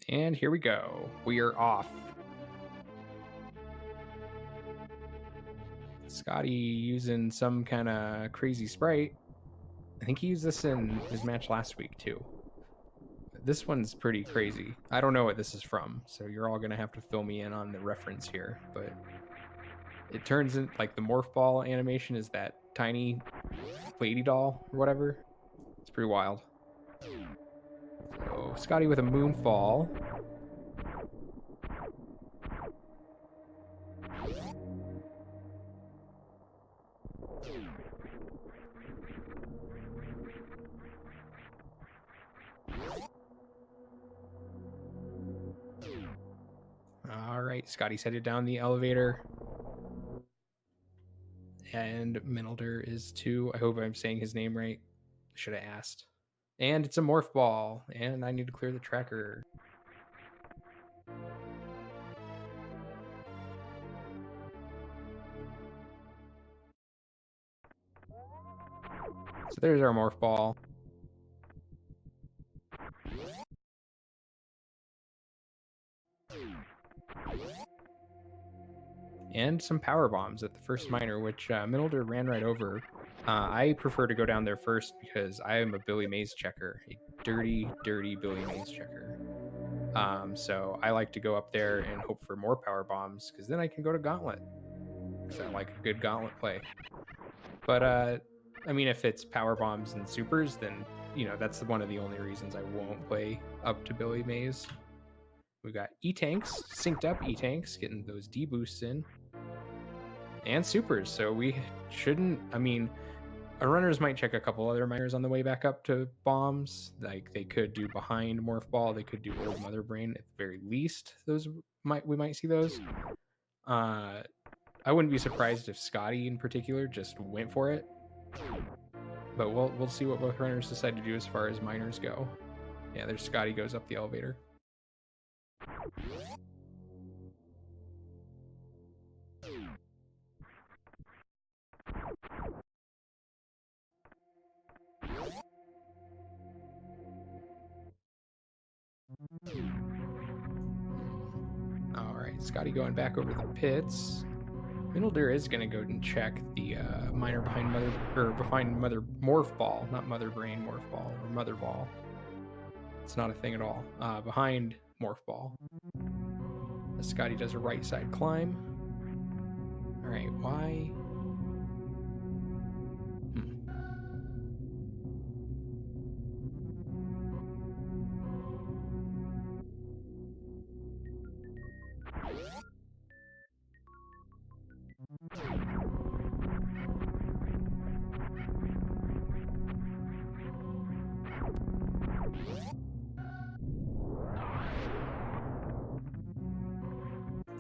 And here we go. We are off. Scotty using some kind of crazy sprite. I think he used this in his match last week too. This one's pretty crazy. I don't know what this is from, so you're all going to have to fill me in on the reference here. But it turns in like the morph ball animation is that tiny lady doll or whatever. It's pretty wild. So Scotty with a moonfall. All right, Scotty's headed down the elevator. And Minelder is too. I hope I'm saying his name right. Should have asked. And it's a morph ball. And I need to clear the tracker. So there's our morph ball. And some power bombs at the first miner, which Minelder ran right over. I prefer to go down there first because I am a Billy Mays checker, a dirty, dirty Billy Mays checker. So I like to go up there and hope for more power bombs because then I can go to Gauntlet. Because I like a good Gauntlet play. But I mean, if it's power bombs and supers, then that's one of the only reasons I won't play up to Billy Mays. We've got E-Tanks, synced up E-Tanks, getting those D-boosts in. And supers, so we shouldn't, I mean, our runners might check a couple other miners on the way back up to bombs. Like they could do behind Morph Ball, they could do Old Mother Brain at the very least. We might see those. I wouldn't be surprised if Scotty in particular just went for it. But we'll see what both runners decide to do as far as miners go. Yeah, there's Scotty goes up the elevator. All right, Scotty going back over the pits. Minelder is going to go and check the miner behind Mother Morph Ball, not Mother Brain Morph Ball or Mother Ball. It's not a thing at all. Behind Morph Ball. As Scotty does a right side climb. All right, why?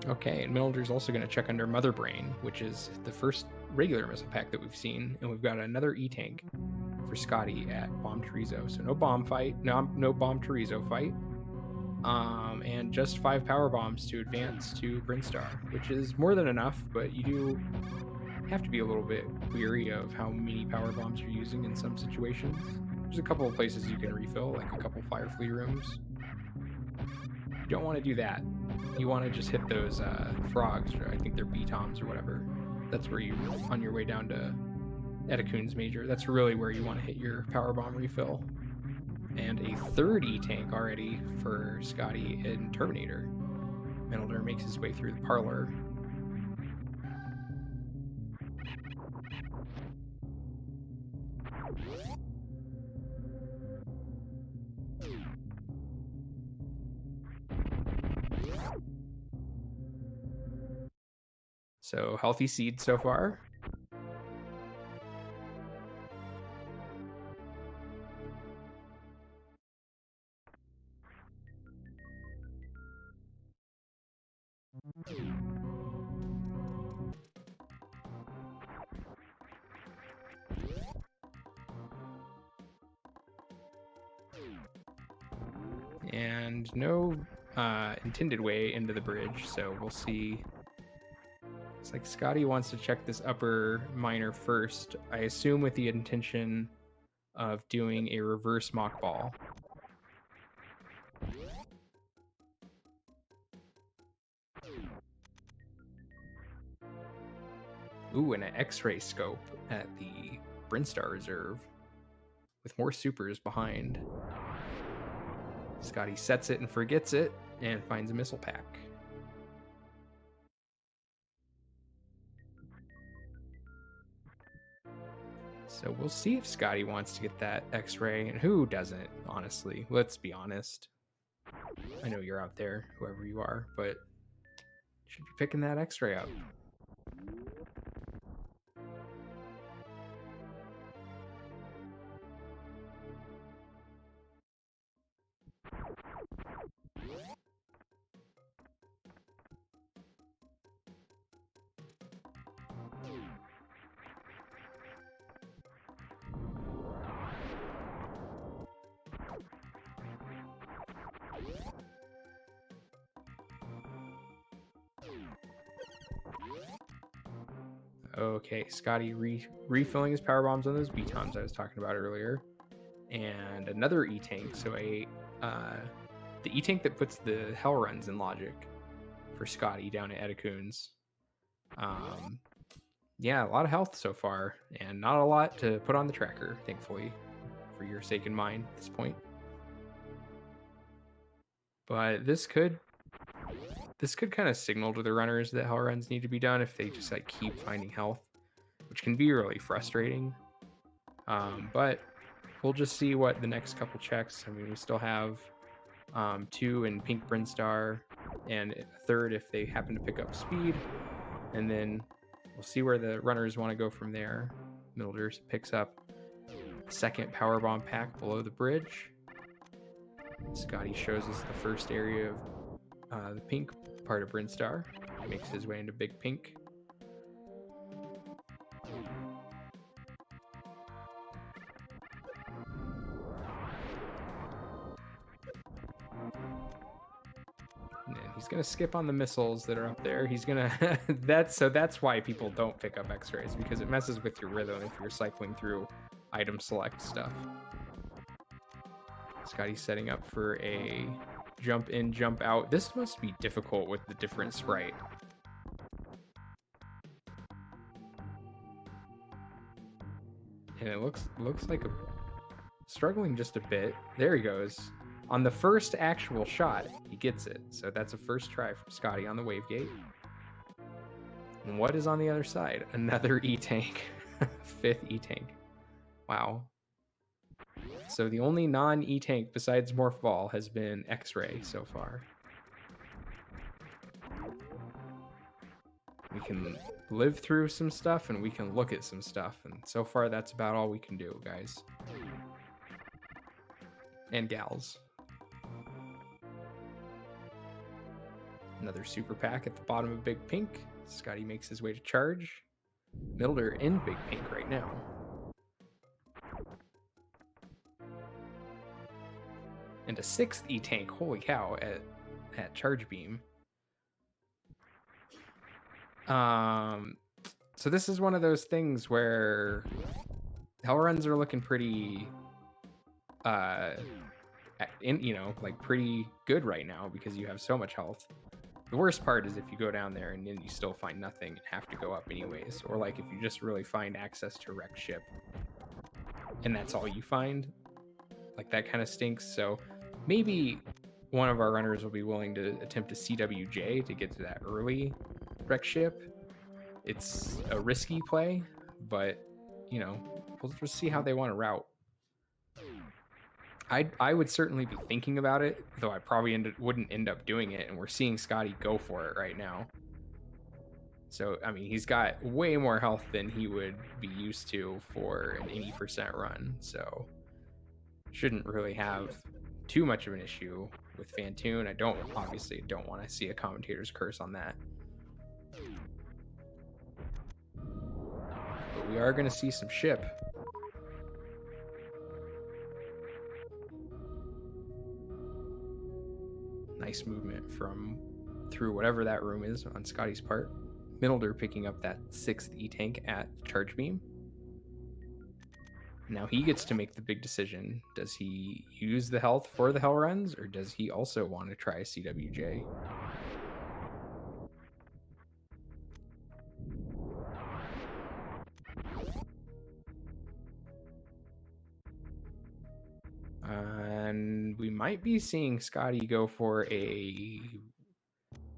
Okay, and Minelder's also going to check under Mother Brain, which is the first regular missile pack that we've seen, and we've got another E-Tank for Scotty at Bomb Chorizo. So no bomb fight, no Bomb Chorizo fight, and just 5 power bombs to advance to Brinstar, which is more than enough, but you do have to be a little bit weary of how many power bombs you're using in some situations. There's a couple of places you can refill, like a couple Fire Flea rooms. You don't want to do that. You want to just hit those frogs, or I think they're B-toms or whatever. That's where you, on your way down to Etikun's Major, that's really where you want to hit your power bomb refill. And a third E-Tank already for Scotty in Terminator. Minelder makes his way through the parlor. So healthy seed so far. And no intended way into the bridge, so we'll see. It's like Scotty wants to check this upper miner first, I assume with the intention of doing a reverse mock ball. Ooh, and an X-ray scope at the Brinstar Reserve with more supers behind. Scotty sets it and forgets it and finds a missile pack. So we'll see if Scotty wants to get that X-ray, and who doesn't, honestly. Let's be honest. I know you're out there, whoever you are, but you should be picking that X-ray up. Okay, Scotty refilling his power bombs on those B-toms I was talking about earlier. And another E-tank, so the E-tank that puts the Hell Runs in logic for Scotty down at Edakun's. Yeah, a lot of health so far, and not a lot to put on the tracker, thankfully, for your sake and mine at this point. But this could kind of signal to the runners that Hell Runs need to be done if they just like keep finding health, which can be really frustrating. But we'll just see what the next couple checks. I mean, we still have 2 in Pink Brinstar and a third if they happen to pick up speed, and then we'll see where the runners want to go from there. Milder picks up the second power bomb pack below the bridge. Scotty shows us the first area of the pink part of Brinstar. Makes his way into Big Pink. And he's gonna skip on the missiles that are up there. He's gonna that's why people don't pick up X-rays, because it messes with your rhythm if you're cycling through item select stuff. Scotty's setting up for a jump in, jump out. This must be difficult with the different sprite. And it looks like struggling just a bit. There he goes. On the first actual shot, he gets it. So that's a first try from Scotty on the wave gate. And what is on the other side? Another E-tank. 5th E-tank. Wow. So the only non-E-tank besides Morph Ball has been X-Ray so far. We can live through some stuff and we can look at some stuff. And so far, that's about all we can do, guys. And gals. Another super pack at the bottom of Big Pink. Scotty makes his way to charge. Milder in Big Pink right now. And a 6th E-tank, holy cow, at Charge Beam. So this is one of those things where Hell Runs are looking pretty, pretty good right now because you have so much health. The worst part is if you go down there and then you still find nothing and have to go up anyways, or like if you just really find access to wrecked ship and that's all you find, like that kind of stinks. So maybe one of our runners will be willing to attempt a CWJ to get to that early wreck ship. It's a risky play, but we'll just see how they want to route. I would certainly be thinking about it, though I probably wouldn't end up doing it, and we're seeing Scotty go for it right now. So, I mean, he's got way more health than he would be used to for an 80% run, so shouldn't really have too much of an issue with Fantoon. I obviously don't want to see a commentator's curse on that. But we are going to see some ship. Nice movement through whatever that room is on Scotty's part. Milder picking up that 6th E-tank at Charge Beam. Now he gets to make the big decision. Does he use the health for the Hell Runs, or does he also want to try a CWJ? And we might be seeing Scotty go for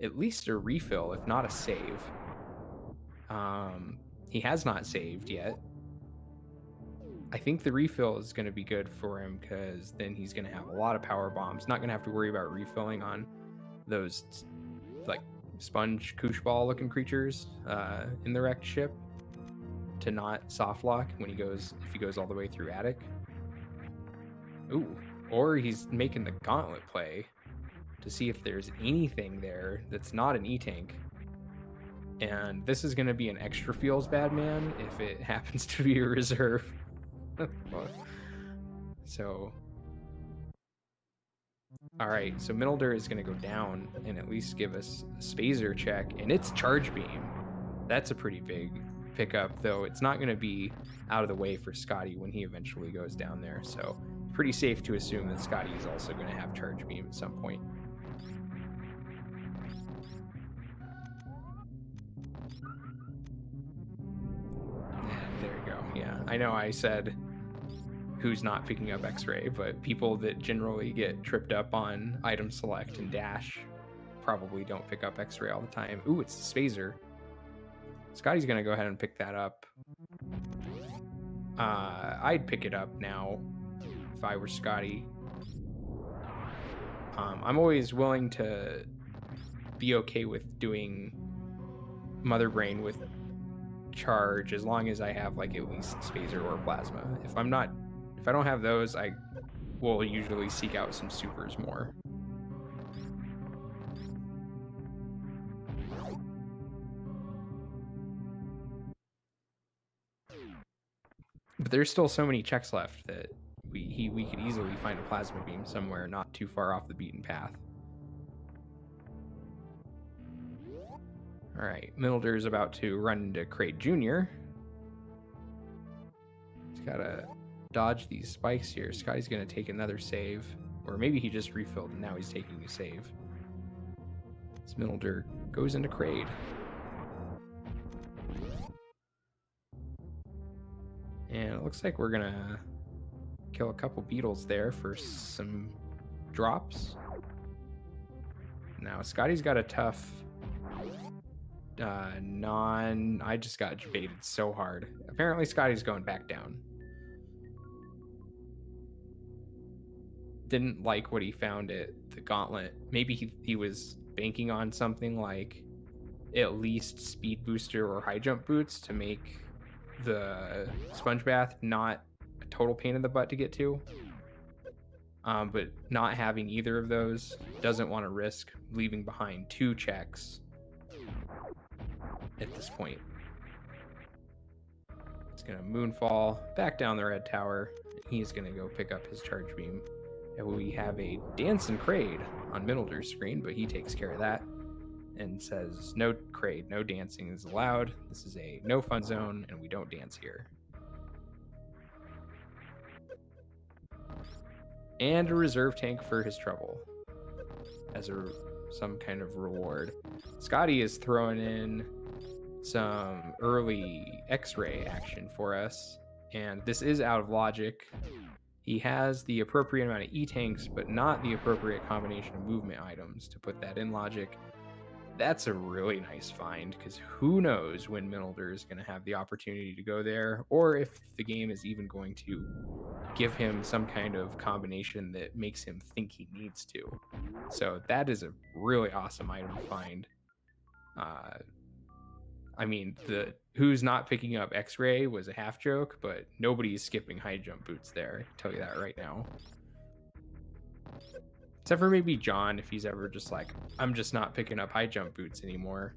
at least a refill, if not a save. He has not saved yet. I think the refill is going to be good for him because then he's going to have a lot of power bombs. Not going to have to worry about refilling on those like sponge koosh ball looking creatures in the wrecked ship to not soft lock when if he goes all the way through attic. Ooh, or he's making the gauntlet play to see if there's anything there that's not an E-tank. And this is going to be an extra feels bad man if it happens to be a reserve. So, all right, so Middledir is going to go down and at least give us a Spazer check, and it's Charge Beam. That's a pretty big pickup, though it's not going to be out of the way for Scotty when he eventually goes down there. So, pretty safe to assume that Scotty is also going to have Charge Beam at some point. And there you go. Yeah, I know I said who's not picking up X-Ray, but people that generally get tripped up on item select and dash probably don't pick up X-Ray all the time. Ooh, it's Spazer. Scotty's gonna go ahead and pick that up. I'd pick it up now if I were Scotty. I'm always willing to be okay with doing Mother Brain with charge as long as I have like at least Spazer or Plasma. If I don't have those, I will usually seek out some supers more. But there's still so many checks left that we could easily find a Plasma Beam somewhere not too far off the beaten path. All right, Middledir's about to run into Kraid Jr. He's got to dodge these spikes here. Scotty's going to take another save. Or maybe he just refilled and now he's taking a save. This Middledir goes into Kraid. And it looks like we're going to kill a couple beetles there for some drops. Now, Scotty's got a tough I just got baited so hard. Apparently, Scotty's going back down. Didn't like what he found at the gauntlet. Maybe he was banking on something like at least speed booster or high jump boots to make the sponge bath not a total pain in the butt to get to. But not having either of those, doesn't want to risk leaving behind 2 checks at this point. It's going to moonfall back down the red tower. He's going to go pick up his charge beam. And we have a Dancing Kraid on Middledir's screen, but he takes care of that and says, no Kraid, no dancing is allowed. This is a no fun zone, and we don't dance here. And a reserve tank for his trouble as some kind of reward. Scotty is throwing in some early X-ray action for us, and this is out of logic. He has the appropriate amount of E-tanks, but not the appropriate combination of movement items to put that in logic. That's a really nice find, because who knows when Middledir is going to have the opportunity to go there, or if the game is even going to give him some kind of combination that makes him think he needs to. So that is a really awesome item to find. I mean, the who's not picking up X-Ray was a half joke, but nobody's skipping high jump boots there. I can tell you that right now. Except for maybe John, if he's ever just like, I'm just not picking up high jump boots anymore.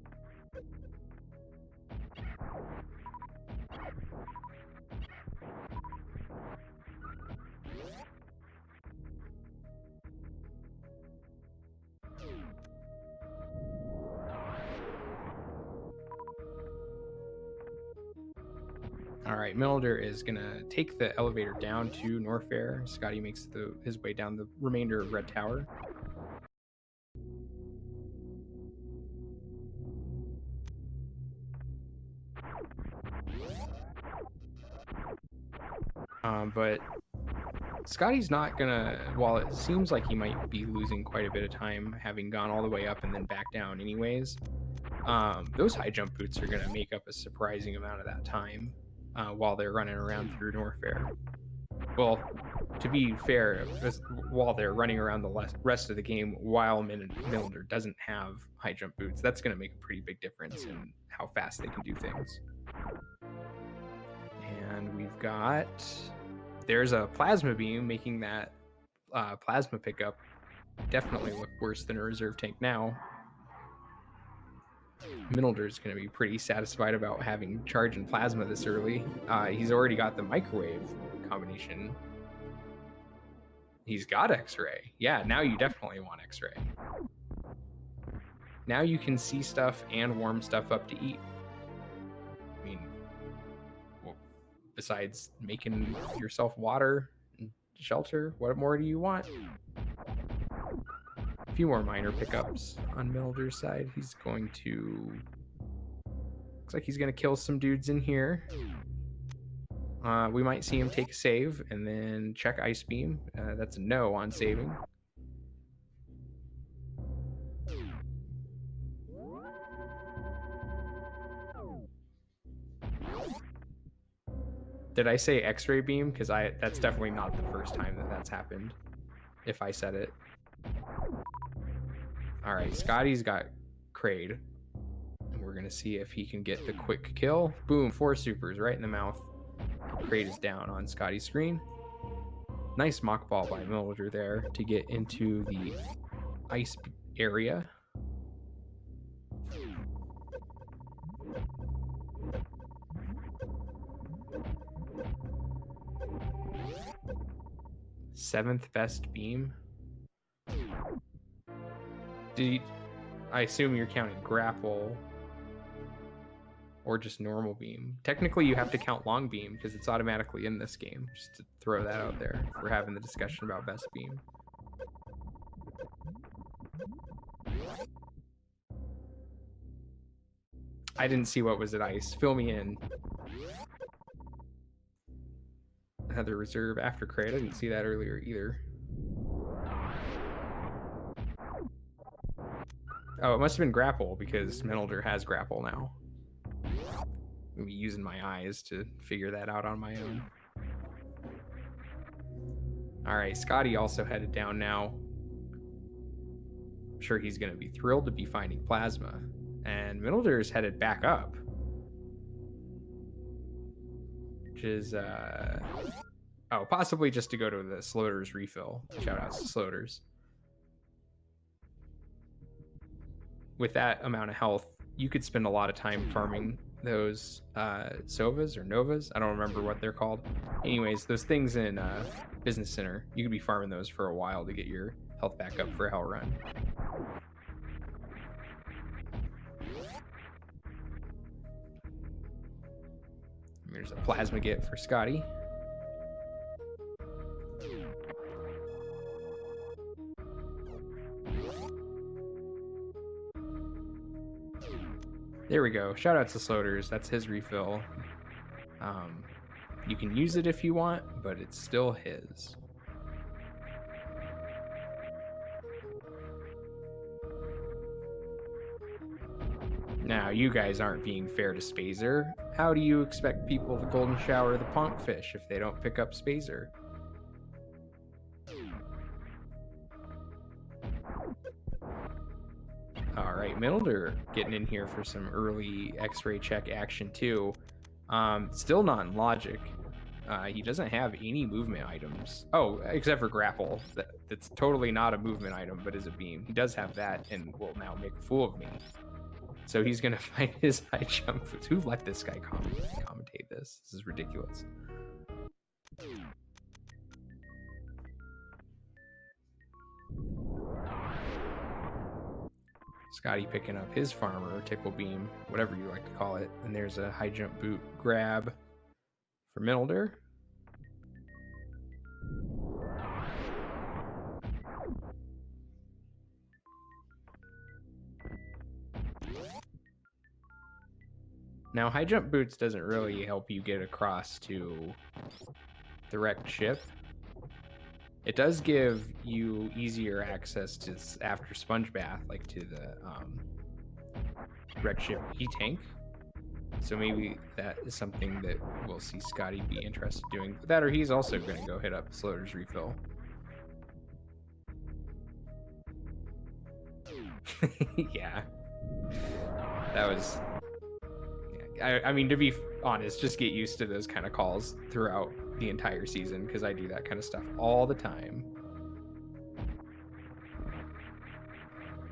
All right, Middledir is going to take the elevator down to Norfair. Scotty makes his way down the remainder of Red Tower. But Scotty's not gonna, while it seems like he might be losing quite a bit of time having gone all the way up and then back down anyways, those high jump boots are gonna make up a surprising amount of that time while they're running around through Norfair. Well, to be fair, while they're running around the rest of the game while Milner doesn't have high jump boots, that's going to make a pretty big difference in how fast they can do things. And we've got... There's a plasma beam, making that plasma pickup definitely look worse than a reserve tank now. Minolder's going to be pretty satisfied about having charge and plasma this early. He's already got the microwave combination. He's got X-ray. Yeah, now you definitely want X-ray. Now you can see stuff and warm stuff up to eat. I mean, well, besides making yourself water and shelter, what more do you want? A few more minor pickups on Milder's side. He's going to... Looks like he's going to kill some dudes in here. We might see him take a save and then check Ice Beam. That's a no on saving. Did I say X-ray beam? Because that's definitely not the first time that that's happened, if I said it. All right, Scotty's got Kraid. And we're going to see if he can get the quick kill. Boom, 4 supers right in the mouth. Kraid is down on Scotty's screen. Nice mock ball by Milder there to get into the ice area. Seventh best beam. I assume you're counting grapple or just normal beam. Technically, you have to count long beam because it's automatically in this game. Just to throw that out there. We're having the discussion about best beam. I didn't see what was at ice. Fill me in. Another reserve after Kraid. I didn't see that earlier either. Oh, it must have been grapple because Milder has grapple now. I'm gonna be using my eyes to figure that out on my own. All right, Scotty also headed down now. I'm sure he's gonna be thrilled to be finding plasma. And Milder's headed back up. Which is, oh, possibly just to go to the Sloters refill. Shoutouts to Sloters. With that amount of health, you could spend a lot of time farming those Sovas or Novas. I don't remember what they're called. Anyways, those things in Business Center, you could be farming those for a while to get your health back up for a Hell Run. There's a plasma get for Scotty. There we go. Shout out to Sloters. That's his refill. You can use it if you want, but it's still his. Now, you guys aren't being fair to Spazer. How do you expect people to golden shower the Ponkfish if they don't pick up Spazer? All right, Milder getting in here for some early X-ray check action too. Still not in logic. He doesn't have any movement items. Oh, except for grapple. That's totally not a movement item, but is a beam. He does have that and will now make a fool of me. So he's going to find his high jump. Who let this guy commentate this? This is ridiculous. Scotty picking up his farmer, tickle beam, whatever you like to call it. And there's a high jump boot grab for Milder. Now, high jump boots doesn't really help you get across to the wrecked ship. It does give you easier access to after Sponge Bath, like to the wreck ship E-Tank. So maybe that is something that we'll see Scotty be interested in doing. That, or he's also going to go hit up Sloater's refill. Yeah. That was... Yeah. I mean, to be honest, just get used to those kind of calls throughout the entire season, because I do that kind of stuff all the time.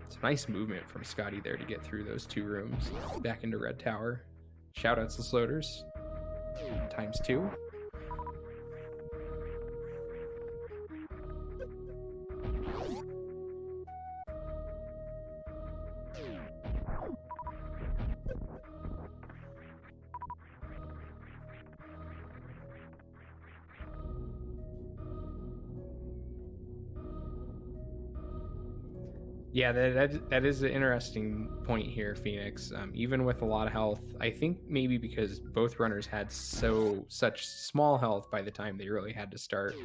It's nice movement from Scotty there to get through those 2 rooms back into Red Tower. Shoutouts to Sloaters. ×2. Yeah, that is an interesting point here, Phoenix. Even with a lot of health, I think maybe because both runners had such small health by the time they really had to start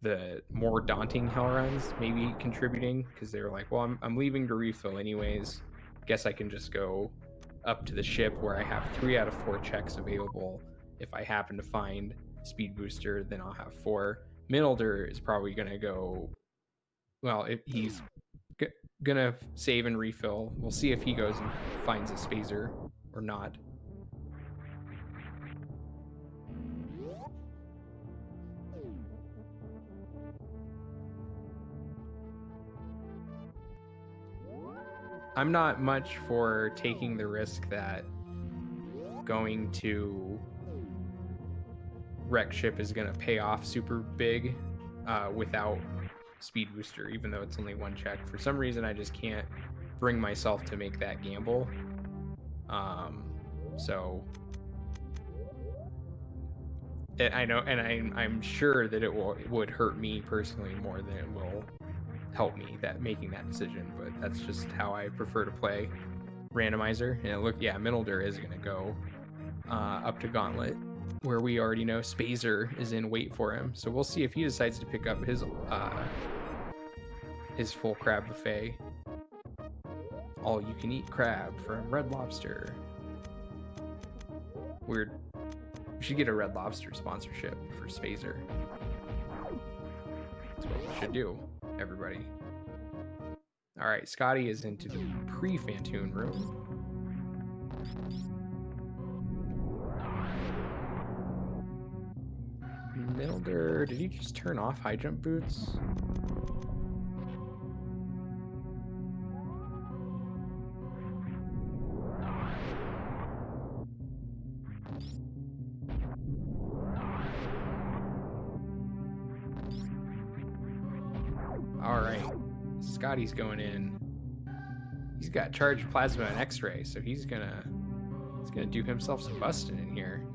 the more daunting hell runs, maybe contributing, because they were like, well, I'm leaving to refill anyways. Guess I can just go up to the ship where I have 3 out of 4 checks available. If I happen to find speed booster, then I'll have 4. Minolder is probably going to go, well, if he's gonna save and refill. We'll see if he goes and finds a spazer or not. I'm not much for taking the risk that going to wreck ship is gonna pay off super big without speed booster, even though it's only 1 check. For some reason, I just can't bring myself to make that gamble. So I know, and I'm sure that it would hurt me personally more than it will help me making that decision. But that's just how I prefer to play Randomizer. And Minolder is gonna go up to Gauntlet, where we already know Spazer is in wait for him. So we'll see if he decides to pick up his full crab buffet. All you can eat crab from Red Lobster. Weird. We should get a Red Lobster sponsorship for Spazer. That's what we should do, everybody. All right, Scotty is into the pre-Fantoon room. Minolder, did he just turn off high jump boots? All right, Scotty's going in. He's got charged plasma and X-ray, so he's gonna do himself some busting in here.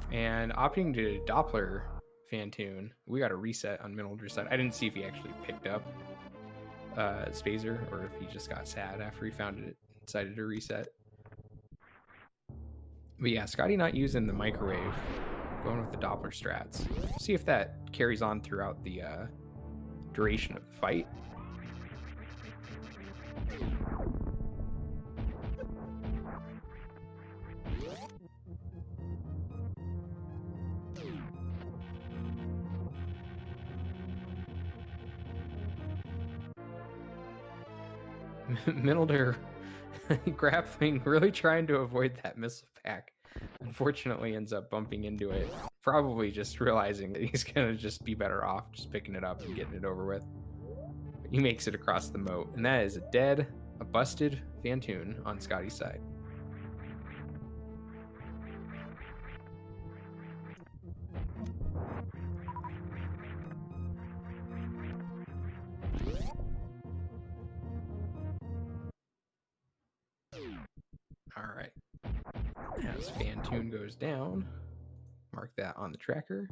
And opting to Doppler Fantoon, we got a reset on Minolder's side. I didn't see if he actually picked up Spazer or if he just got sad after he found it, decided to reset. But yeah, Scotty not using the microwave, going with the Doppler strats. See if that carries on throughout the duration of the fight. Minolder grappling, really trying to avoid that missile pack. Unfortunately ends up bumping into it, probably just realizing that he's gonna just be better off just picking it up and getting it over with. He makes it across the moat, and that is a busted Fantoon on Scotty's side. All right. As Fantoon goes down, mark that on the tracker.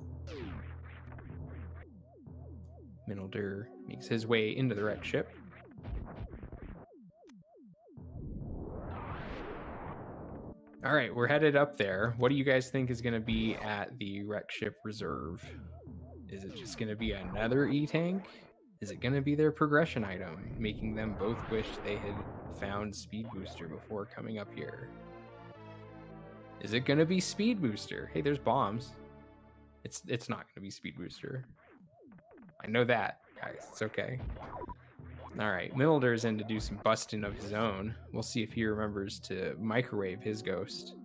Minolder makes his way into the wreck ship. All right, we're headed up there. What do you guys think is going to be at the wreck ship reserve? Is it just going to be another E-tank? Is it going to be their progression item, making them both wish they had found Speed Booster before coming up here? Is it going to be Speed Booster? Hey, there's bombs. It's not going to be Speed Booster. I know that, guys. It's okay. All right, Milder's in to do some busting of his own. We'll see if he remembers to microwave his ghost.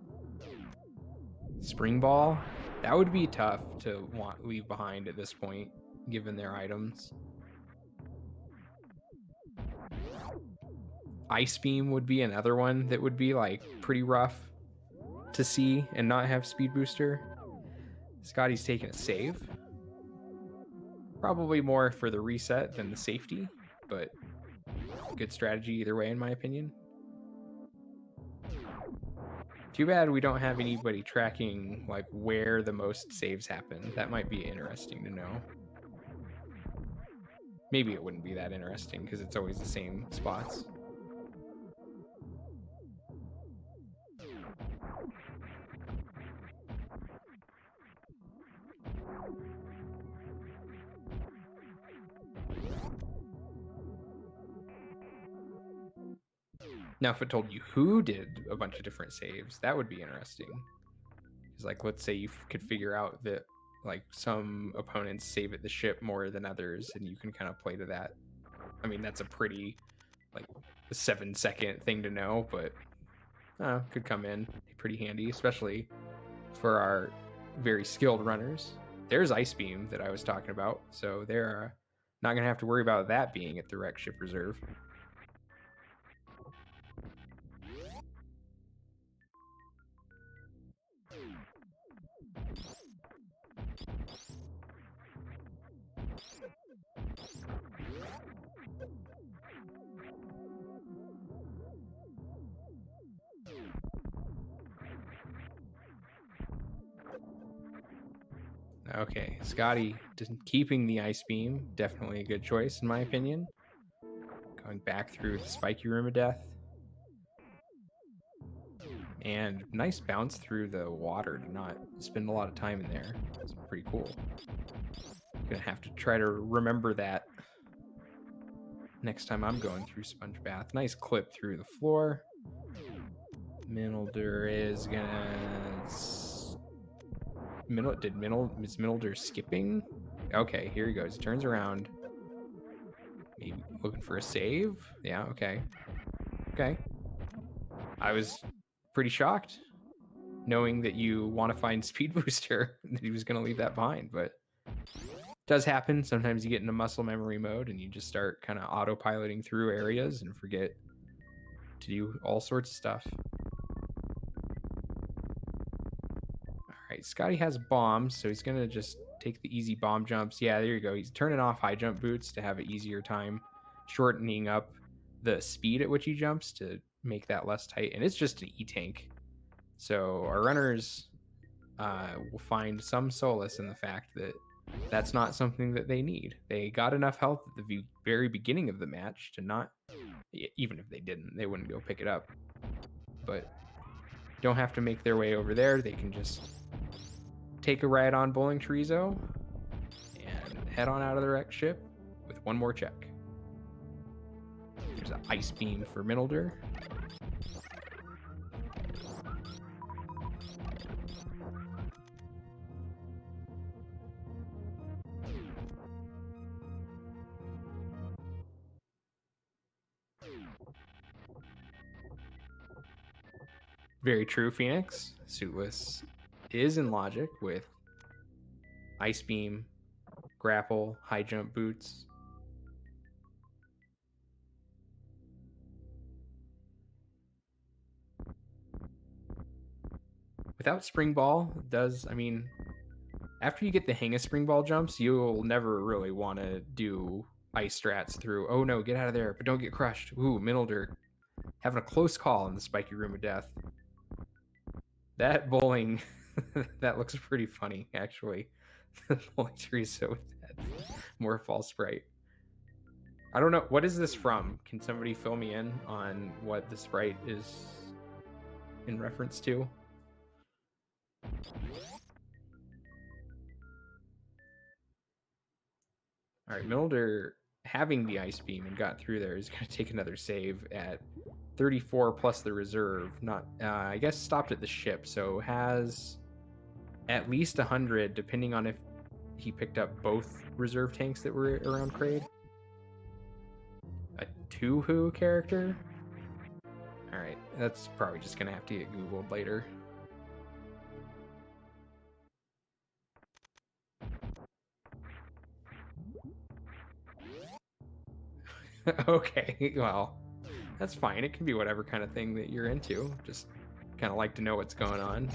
Spring Ball? That would be tough to leave behind at this point, given their items. Ice Beam would be another one that would be like pretty rough to see and not have Speed Booster. Scotty's taking a save. Probably more for the reset than the safety, but good strategy either way, in my opinion. Too bad we don't have anybody tracking like where the most saves happen. That might be interesting to know. Maybe it wouldn't be that interesting because it's always the same spots. Now, if it told you who did a bunch of different saves, that would be interesting. Because, like, let's say you could figure out that, like, some opponents save at the ship more than others, and you can kind of play to that. I mean, that's a pretty, like, a 7-second thing to know, but could come in pretty handy, especially for our very skilled runners. There's Ice Beam that I was talking about, so they're not going to have to worry about that being at the wreck ship reserve. Okay, Scotty keeping the Ice Beam, definitely a good choice in my opinion. Going back through the spiky room of death. And nice bounce through the water to not spend a lot of time in there. It's pretty cool. Gonna have to try to remember that next time I'm going through Sponge Bath. Nice clip through the floor. Milder is gonna... Is Milder skipping? Okay, here he goes. Turns around. Maybe looking for a save? Yeah, okay. Okay. I was pretty shocked knowing that you want to find Speed Booster, that he was going to leave that behind, but it does happen. Sometimes you get into muscle memory mode and you just start kind of autopiloting through areas and forget to do all sorts of stuff. All right, Scotty has bombs, so he's going to just take the easy bomb jumps. Yeah, there you go. He's turning off high jump boots to have an easier time shortening up the speed at which he jumps to make that less tight. And it's just an E-tank. So our runners will find some solace in the fact that that's not something that they need. They got enough health at the very beginning of the match to not, even if they didn't, they wouldn't go pick it up. But don't have to make their way over there. They can just take a ride on Bowling Chorizo and head on out of the wreck ship with one more check. There's an Ice Beam for Milder. Very true, Phoenix. Suitless is in logic with Ice Beam, grapple, high jump boots. Without Spring Ball, after you get the hang of Spring Ball jumps, you'll never really want to do ice strats through. Oh no, get out of there, but don't get crushed. Ooh, Milder having a close call in the spiky room of death. That bowling, that looks pretty funny, actually. Bowling Chorizo with that more false sprite. I don't know. What is this from? Can somebody fill me in on what the sprite is in reference to. All right, Milder, having the Ice Beam and got through there, is going to take another save at 34 plus the reserve. Not, I guess, stopped at the ship, so has at least 100, depending on if he picked up both reserve tanks that were around Kraid. A Tuhu character? All right, that's probably just going to have to get Googled later. Okay, well, that's fine. It can be whatever kind of thing that you're into. Just kind of like to know what's going on.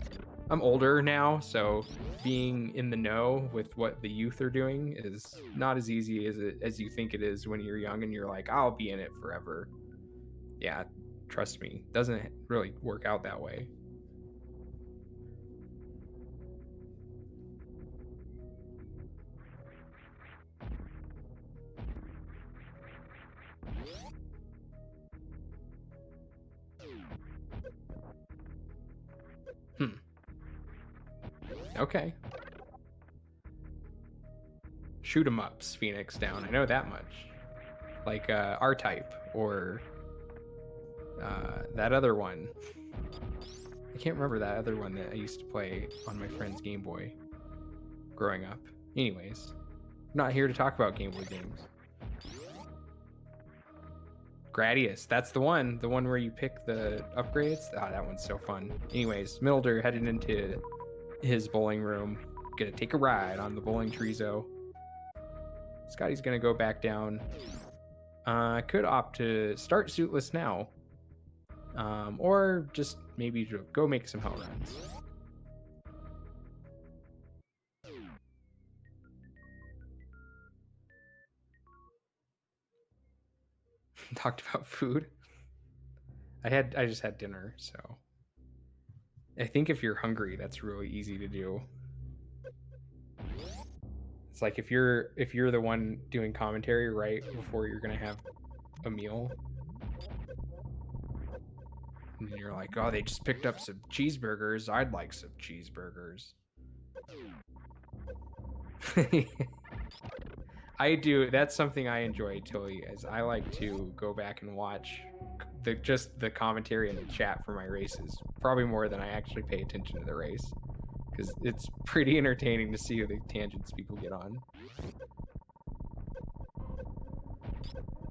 I'm older now, so being in the know with what the youth are doing is not as easy as you think it is when you're young and you're like, I'll be in it forever. Yeah, trust me, doesn't really work out that way. Okay. Shoot 'em ups, Phoenix down. I know that much. Like R-Type or that other one. I can't remember that other one that I used to play on my friend's Game Boy growing up. Anyways, I'm not here to talk about Game Boy games. Gradius, that's the one where you pick the upgrades. Ah, that one's so fun. Anyways, Milder headed into his bowling room, gonna take a ride on the bowling Treezo. Scotty's gonna go back down. Could opt to start suitless now, or just maybe go make some hell runs. Talked about food. I just had dinner, so I think if you're hungry, that's really easy to do. It's like if you're the one doing commentary right before you're gonna have a meal, and you're like, oh, they just picked up some cheeseburgers. I'd like some cheeseburgers. I do. That's something I enjoy, Tilly, is I like to go back and watch just the commentary in the chat for my races, probably more than I actually pay attention to the race, because it's pretty entertaining to see the tangents people get on.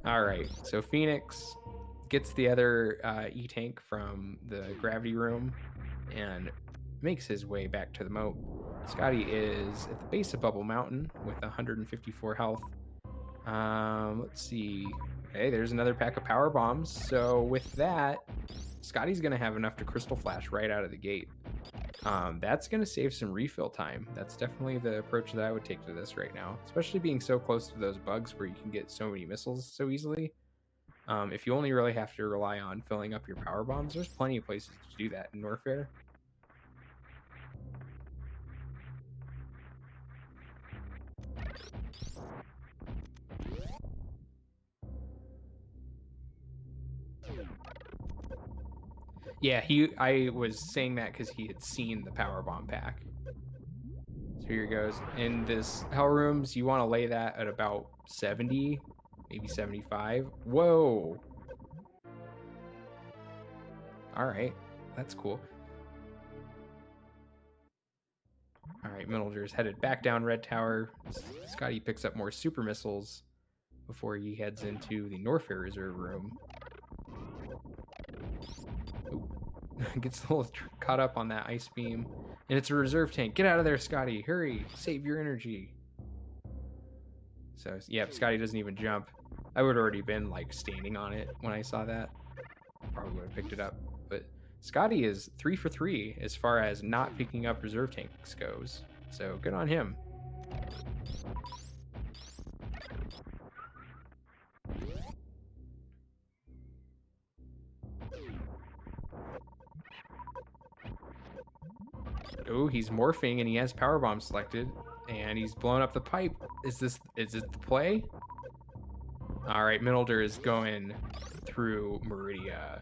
All right, so Phoenix gets the other E-Tank from the gravity room and makes his way back to the moat. Scotty is at the base of Bubble Mountain with 154 health. Let's see. Okay, there's another pack of power bombs. So with that, Scotty's going to have enough to Crystal Flash right out of the gate. That's going to save some refill time. That's definitely the approach that I would take to this right now, especially being so close to those bugs where you can get so many missiles so easily. If you only really have to rely on filling up your power bombs, there's plenty of places to do that in Norfair. Yeah, I was saying that because he had seen the power bomb pack. So here goes. In this hell rooms, you want to lay that at about 70, maybe 75. Whoa. All right, that's cool. All right, Middleger's headed back down Red Tower. Scotty picks up more super missiles before he heads into the Norfair Reserve room. Gets a little caught up on that ice beam. And it's a reserve tank. Get out of there, Scotty. Hurry. Save your energy. So, yeah, Scotty doesn't even jump. I would have already been, like, standing on it when I saw that. Probably would have picked it up. But Scotty is 3 for 3 as far as not picking up reserve tanks goes. So, good on him. Oh, he's morphing and he has power bomb selected and he's blown up the pipe. Is it the play? All right, Middleder is going through Meridia.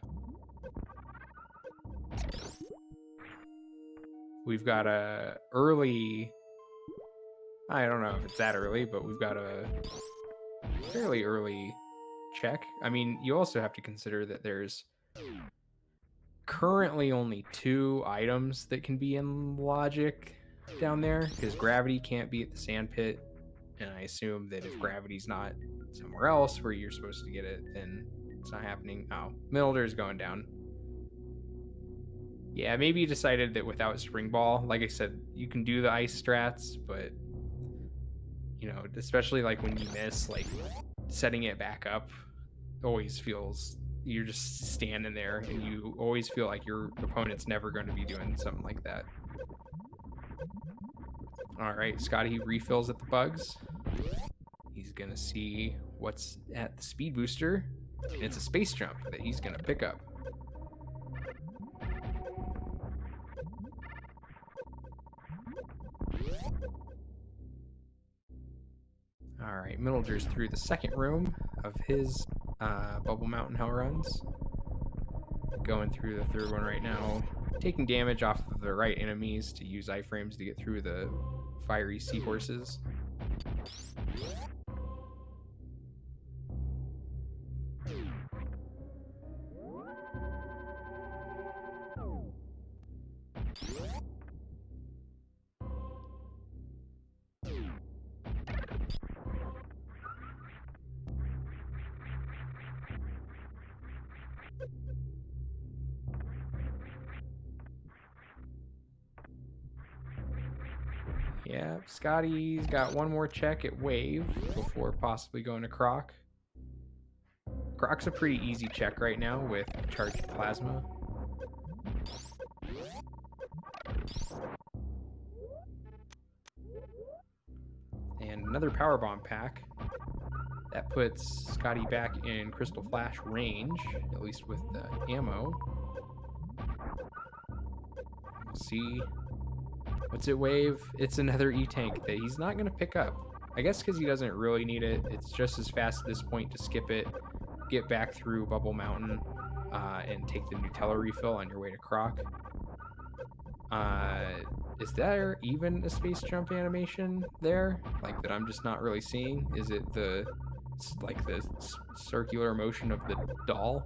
We've got a early... I don't know if it's that early, but we've got a fairly early check. I mean, you also have to consider that there's currently only 2 items that can be in logic down there, because gravity can't be at the sand pit, and I assume that if gravity's not somewhere else where you're supposed to get it, then it's not happening. Oh, Milder's going down. Yeah, maybe you decided that without Spring Ball, like I said, you can do the ice strats, but you know, especially like when you miss, like setting it back up always feels, you're just standing there and you always feel like your opponent's never going to be doing something like that. All right, Scotty refills at the bugs. He's gonna see what's at the speed booster, and it's a space jump that he's gonna pick up. All right, Middledre's through the second room of his Bubble Mountain Hell runs. Going through the third one right now, taking damage off of the right enemies to use iframes to get through the fiery seahorses. Yeah, Scotty's got one more check at Wave before possibly going to Croc. Croc's a pretty easy check right now with Charged Plasma. And another Power Bomb pack. That puts Scotty back in Crystal Flash range, at least with the ammo. We'll see. What's it, Wave? It's another E-Tank that he's not going to pick up. I guess because he doesn't really need it. It's just as fast at this point to skip it, get back through Bubble Mountain, and take the Nutella refill on your way to Croc. Is there even a space jump animation there? Like, that I'm just not really seeing? Is it the, like, the circular motion of the doll?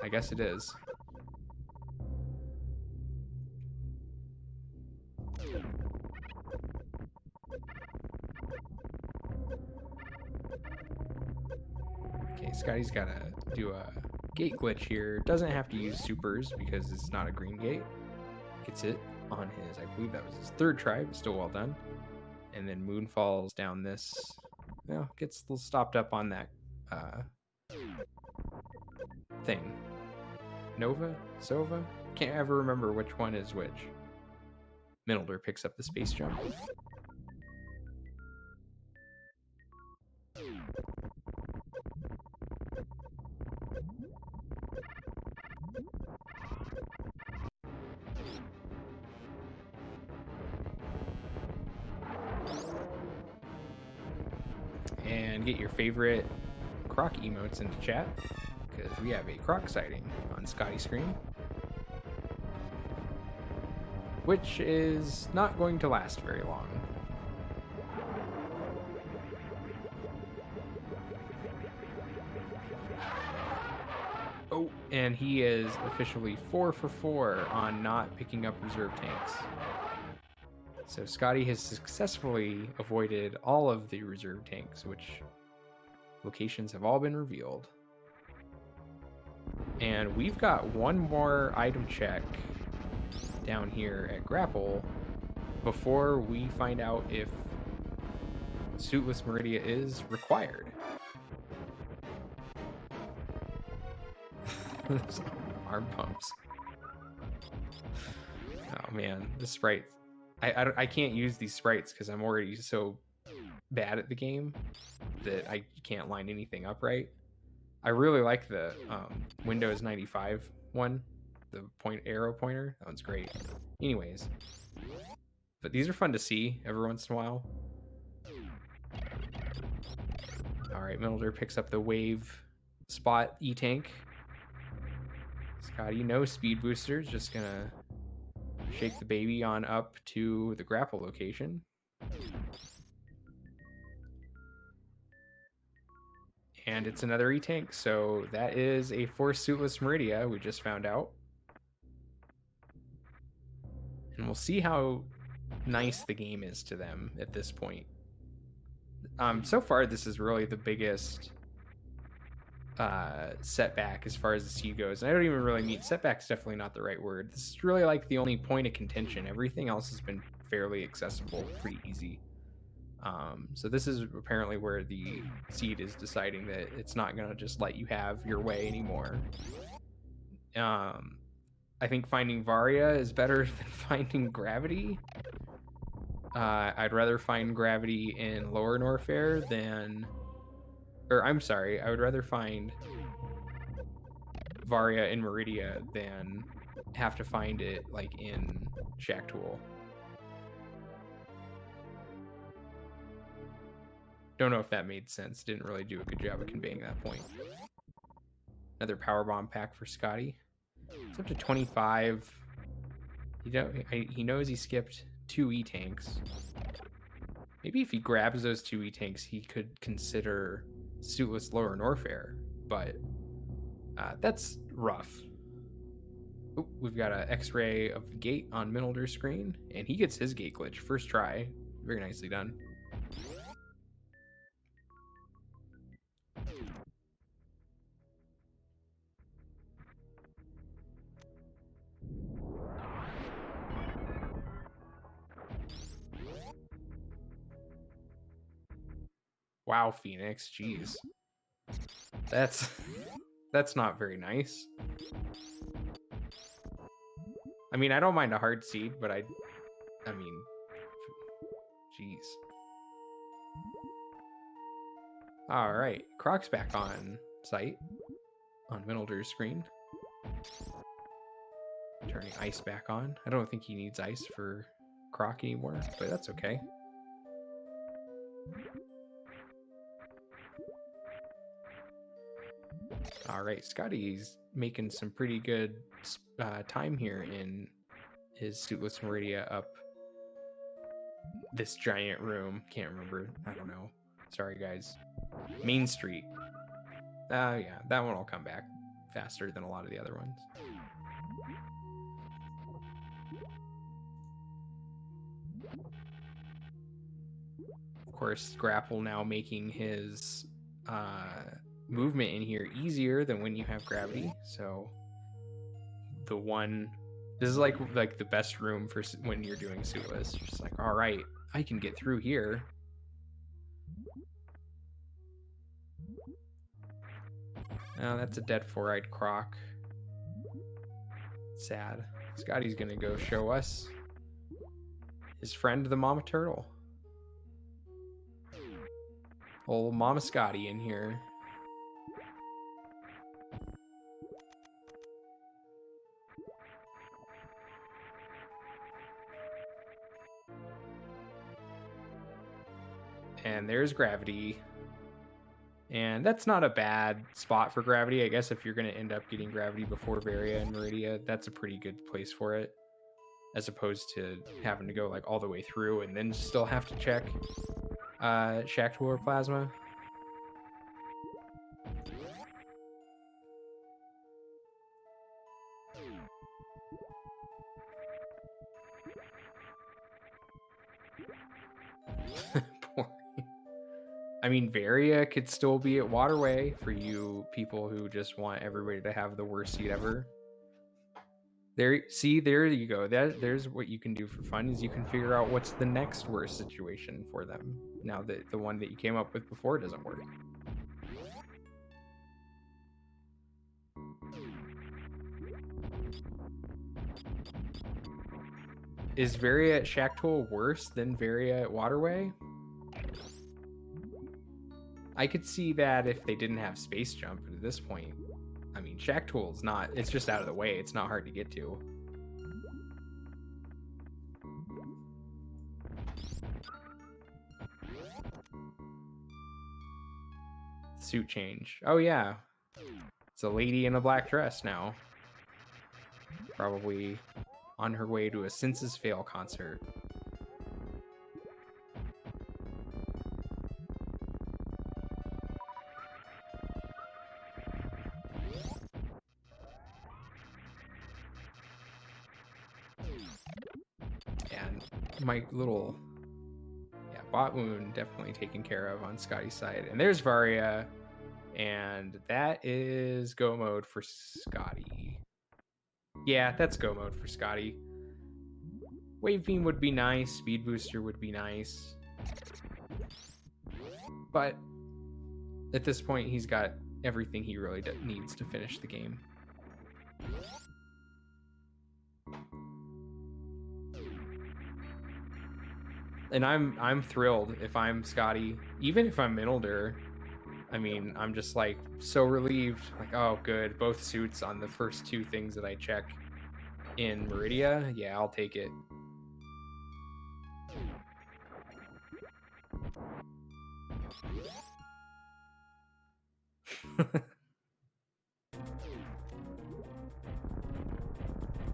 I guess it is. Okay, Scotty's gotta do a gate glitch here. Doesn't have to use supers because it's not a green gate. Gets it on his, I believe that was his 3rd try, but still well done. And then Moon falls down this, well, gets a little stopped up on that thing. Nova? Sova? Can't ever remember which one is which. Middler picks up the space jump. And get your favorite Croc emotes into chat, because we have a Croc sighting on Scotty's screen, which is not going to last very long. Oh, and he is officially 4 for 4 on not picking up reserve tanks. So Scotty has successfully avoided all of the reserve tanks, which locations have all been revealed. And we've got one more item check down here at Grapple before we find out if Suitless Meridia is required. Arm pumps. Oh man, the sprites. I can't use these sprites because I'm already so bad at the game that I can't line anything up right. I really like the Windows 95 one, the arrow pointer. That one's great. Anyways, but these are fun to see every once in a while. All right, Middler picks up the Wave spot E-Tank. Scotty, no speed boosters, just gonna shake the baby on up to the grapple location. And it's another E-Tank, so that is a Force Suitless Meridia, we just found out. And we'll see how nice the game is to them at this point. So far, this is really the biggest setback as far as the seed goes. And I don't even really mean setback's definitely not the right word. This is really like the only point of contention. Everything else has been fairly accessible, pretty easy. So this is apparently where the seed is deciding that it's not going to just let you have your way anymore. I think finding Varia is better than finding Gravity. I'd rather find Gravity in Lower Norfair than... Or, I'm sorry, I would rather find Varia in Meridia than have to find it, like, in Shaktool. Don't know if that made sense. Didn't really do a good job of conveying that point. Another Powerbomb pack for Scotty. It's up to 25. He knows he skipped 2 E-Tanks. Maybe if he grabs those 2 E-Tanks, he could consider Suitless Lower Norfair, but that's rough. Ooh, we've got an X-ray of the gate on Minolder's screen, and he gets his gate glitch first try. Very nicely done. Wow, Phoenix, jeez. That's not very nice. I mean, I don't mind a hard seed, but I mean, jeez. All right, Croc's back on site on Minolder's screen. Turning ice back on. I don't think he needs ice for Croc anymore, but that's okay. All right, Scotty's making some pretty good time here in his Suitless Meridia up this giant room. Can't remember. I don't know. Sorry, guys. Main Street. Yeah, that one will come back faster than a lot of the other ones. Of course, Grapple now making his movement in here easier than when you have Gravity. So this is like the best room for when you're doing Suitless. Just like, all right, I can get through here. Oh, that's a dead 4-eyed Croc. Sad. Scotty's gonna go show us his friend, the Mama Turtle. Old Mama Scotty in here. And there's Gravity. And that's not a bad spot for Gravity. I guess if you're going to end up getting Gravity before Varia and Meridia, that's a pretty good place for it. As opposed to having to go like all the way through and then still have to check Shaktool or Plasma. I mean, Varia could still be at Waterway for you people who just want everybody to have the worst seed ever. There you go. There's what you can do for fun is you can figure out what's the next worst situation for them. Now that the one that you came up with before doesn't work. Is Varia at Shaktool worse than Varia at Waterway? I could see that if they didn't have Space Jump, but at this point, I mean, Shaktool's not, it's just out of the way. It's not hard to get to. Suit change. Oh, yeah. It's a lady in a black dress now. Probably on her way to a Senses Fail concert. And my little bot wound definitely taken care of on Scotty's side. And there's Varia, and that is go mode for Scotty. Yeah, that's go mode for Scotty. Wave Beam would be nice, Speed Booster would be nice. But at this point, he's got everything he really needs to finish the game. And I'm thrilled if I'm Scotty, even if I'm Minolder. I mean, I'm just like so relieved. Like, oh, good. Both suits on the first two things that I check in Meridia. Yeah, I'll take it.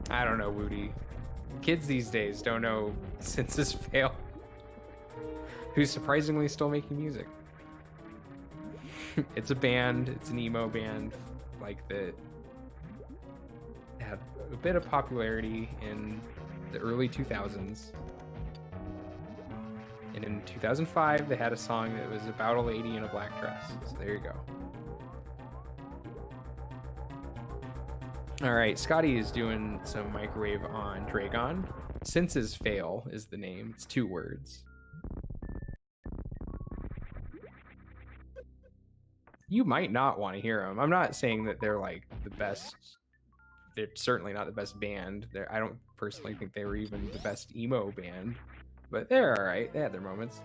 I don't know, Woody. Kids these days don't know Senses Fail, who's surprisingly still making music. It's a band. It's an emo band, like that had a bit of popularity in the early 2000s. And in 2005, they had a song that was about a lady in a black dress. So there you go. All right, Scotty is doing some microwave on Dragon. Senses Fail is the name. It's 2 words. You might not want to hear them. I'm not saying that they're like the best. They're certainly not the best band. I don't personally think they were even the best emo band, but they're all right. They had their moments.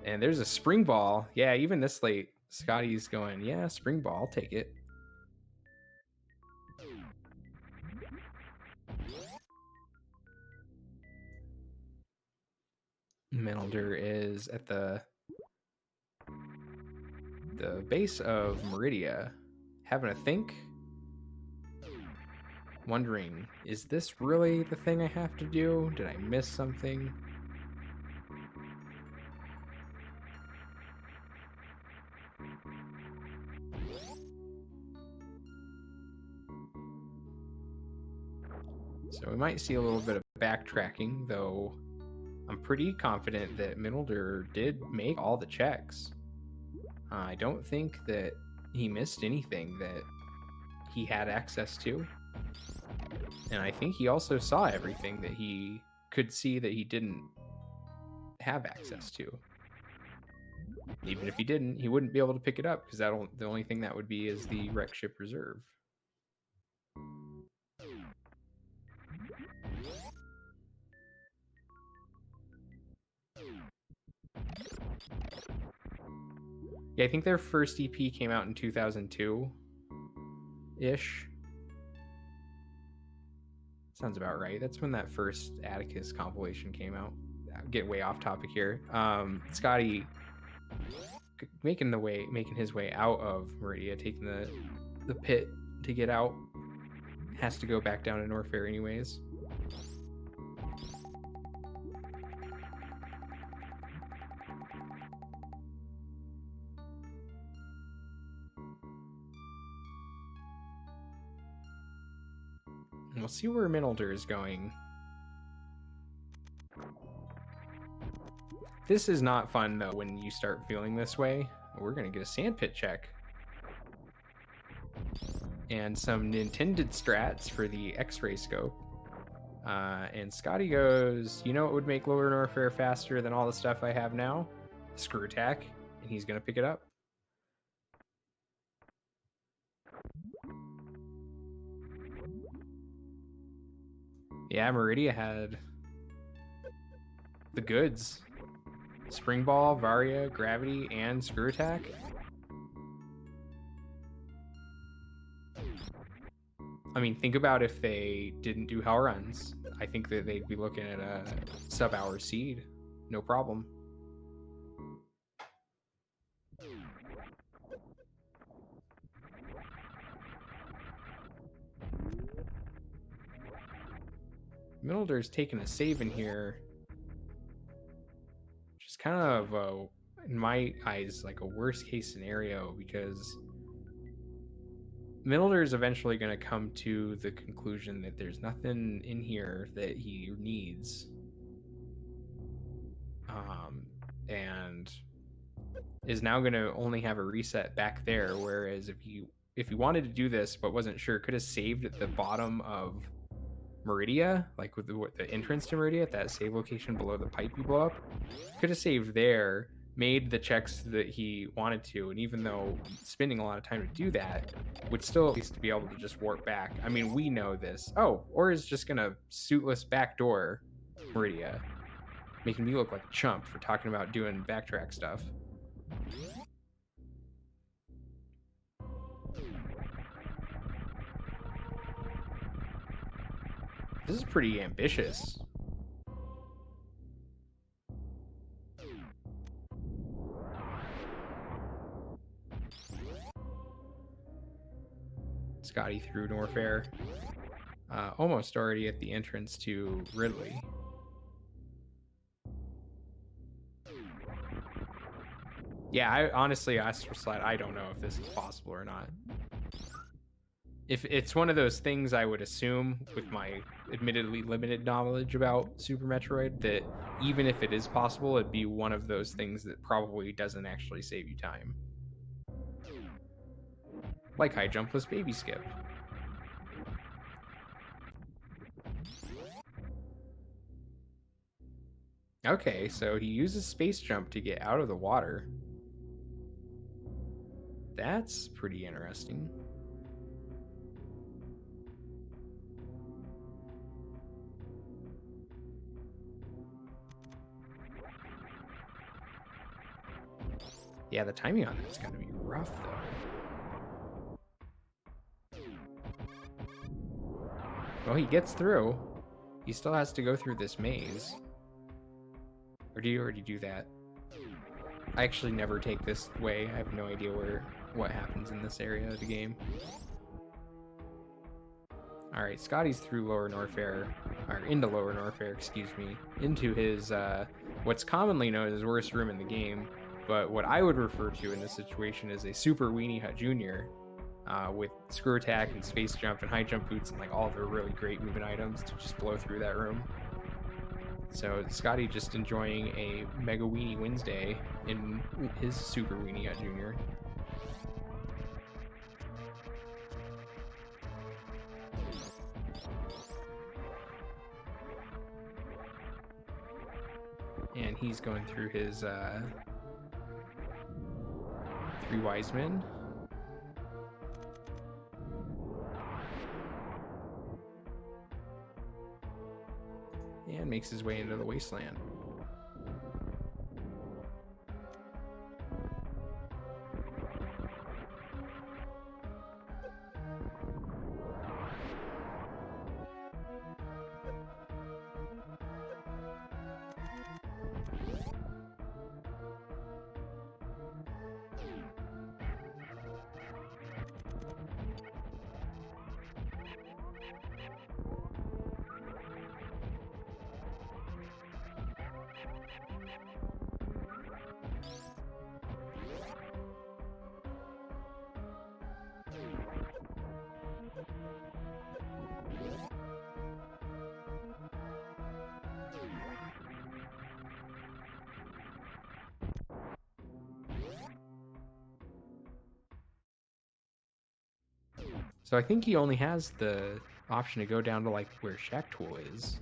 And there's a Spring Ball. Yeah, even this late, Scotty's going, yeah, Spring Ball, I'll take it. Minolder is at the base of Meridia, having a think, wondering, is this really the thing I have to do? Did I miss something? So we might see a little bit of backtracking, though I'm pretty confident that Minolder did make all the checks. I don't think that he missed anything that he had access to. And I think he also saw everything that he could see that he didn't have access to. Even if he didn't, he wouldn't be able to pick it up because the only thing that would be is the wreck ship reserve. Yeah, I think their first EP came out in 2002-ish. Sounds about right. That's when that first Atticus compilation came out. Get way off topic here. Scotty making his way out of Meridia, taking the pit to get out. Has to go back down to Norfair anyways. And we'll see where Minolder is going. This is not fun, though, when you start feeling this way. We're going to get a sandpit check. And some Nintended strats for the X-ray scope. And Scotty goes, you know what would make Lower Norfair faster than all the stuff I have now? Screw attack. And he's going to pick it up. Yeah, Meridia had the goods. Spring Ball, Varia, Gravity, and Screw Attack. I mean, think about if they didn't do Hell Runs. I think that they'd be looking at a sub-hour seed. No problem. Middledur's taking a save in here, which is kind of, in my eyes, like a worst case scenario, because Middledur's is eventually going to come to the conclusion that there's nothing in here that he needs. And is now going to only have a reset back there, whereas if he wanted to do this but wasn't sure, could have saved at the bottom of Meridia, like with the entrance to Meridia, at that save location below the pipe you blow up. Could have saved there, made the checks that he wanted to, and even though spending a lot of time to do that, would still at least be able to just warp back. I mean, we know this. Oh, or is just gonna suitless backdoor Meridia, making me look like a chump for talking about doing backtrack stuff. This is pretty ambitious. Scotty through Norfair. Almost already at the entrance to Ridley. Yeah, I honestly asked for slide. I don't know if this is possible or not. If it's one of those things, I would assume, with my admittedly limited knowledge about Super Metroid, that even if it is possible, it'd be one of those things that probably doesn't actually save you time. Like high jump plus baby skip. Okay, so he uses space jump to get out of the water. That's pretty interesting. Yeah, the timing on that's gotta be rough, though. Well, he gets through. He still has to go through this maze. Or do you already do that? I actually never take this way. I have no idea what happens in this area of the game. Alright, Scotty's through Lower Norfair, or into Lower Norfair, excuse me, into his, what's commonly known as worst room in the game, but what I would refer to in this situation is a Super Weenie Hut Jr., with screw attack and space jump and high jump boots and like all of the really great movement items to just blow through that room. So Scotty just enjoying a Mega Weenie Wednesday in his Super Weenie Hut Jr. And he's going through his Three Wise Men. And makes his way into the wasteland. So I think he only has the option to go down to like where Shack Tool is.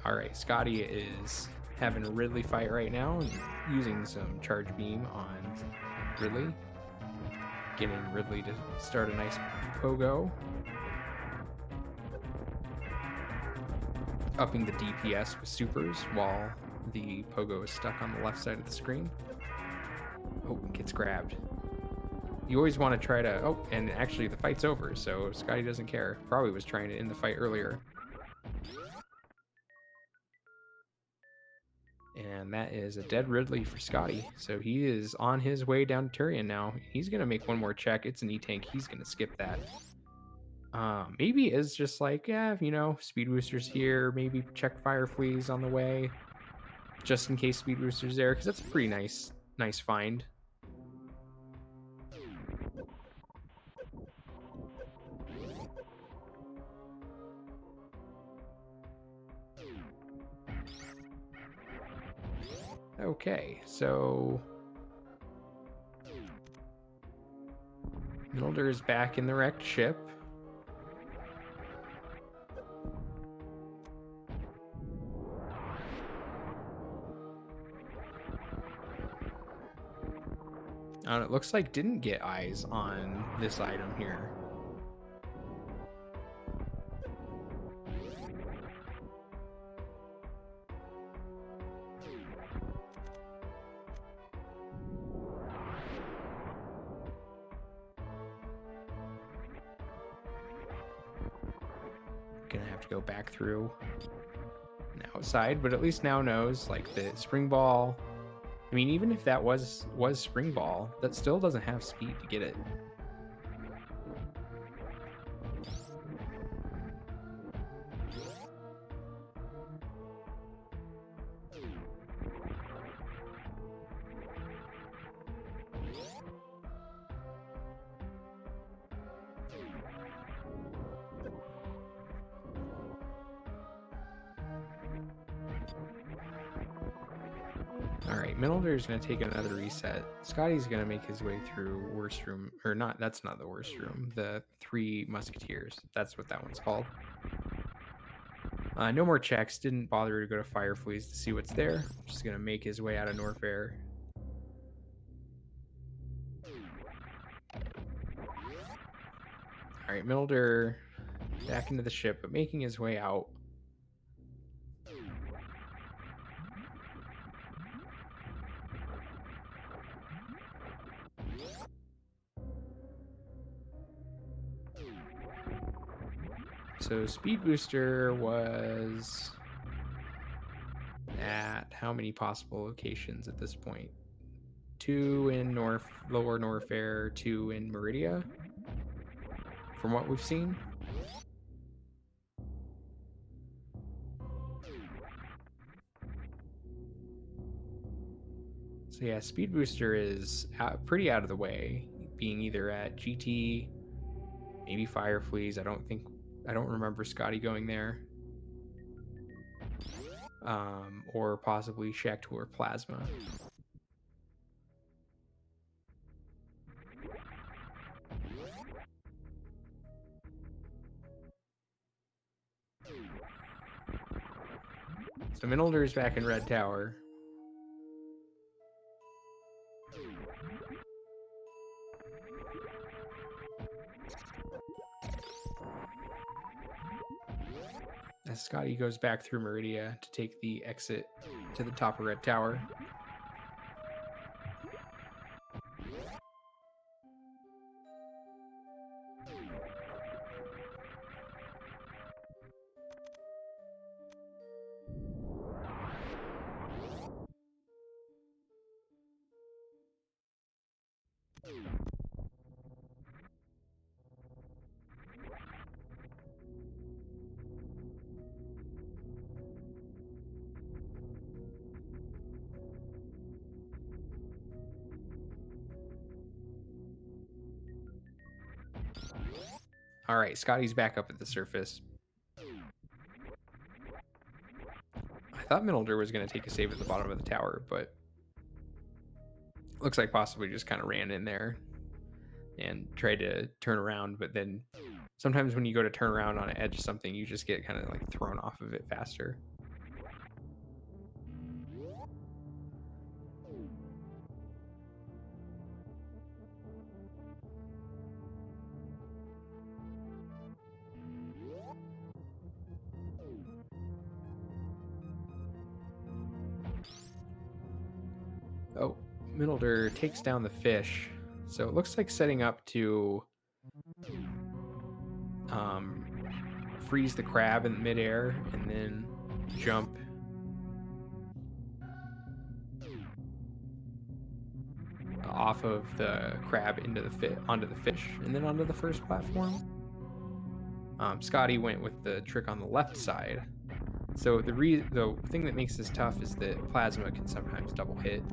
Alright, Scotty is having a Ridley fight right now and using some charge beam on Ridley. Getting Ridley to start a nice pogo. Upping the DPS with supers while the pogo is stuck on the left side of the screen. Oh, gets grabbed. you always want to try to... Oh, and actually the fight's over, so Scotty doesn't care. Probably was trying to end the fight earlier. And that is a dead Ridley for Scotty. So he is on his way down to Turian now. He's going to make one more check. It's an E-Tank. He's going to skip that. Maybe it's just like, yeah, you know, Speed Booster's here. Maybe check Fire Fleas on the way, just in case Speed Booster's there, because that's a pretty nice find. Okay, so Milder is back in the wrecked ship. It looks like didn't get eyes on this item here. Gonna have to go back through and outside, but at least now knows like the spring ball. I mean, even if that was spring ball, that still doesn't have speed to get it. Alright, Middledar's going to take another reset. Scotty's going to make his way through Worst Room, or not, that's not the Worst Room, the Three Musketeers. That's what that one's called. No more checks, didn't bother to go to Fire Fleas to see what's there. Just going to make his way out of Norfair. Alright, Milder back into the ship, but making his way out. So Speed Booster was at how many possible locations at this point? 2 in Lower Norfair, 2 in Meridia, from what we've seen. So yeah, Speed Booster is pretty out of the way, being either at GT, maybe Fire Fleas. I don't remember Scotty going there. Or possibly Shaktu or Plasma. So Minolder is back in Red Tower. As Scotty goes back through Meridia to take the exit to the top of Red Tower. All right, Scotty's back up at the surface. I thought Minolder was going to take a save at the bottom of the tower, but looks like possibly just kind of ran in there and tried to turn around. But then sometimes when you go to turn around on an edge of something, you just get kind of like thrown off of it faster. Oh, Minolder takes down the fish. So it looks like setting up to freeze the crab in midair and then jump off of the crab into the onto the fish and then onto the first platform. Scotty went with the trick on the left side. So the thing that makes this tough is that plasma can sometimes double hit.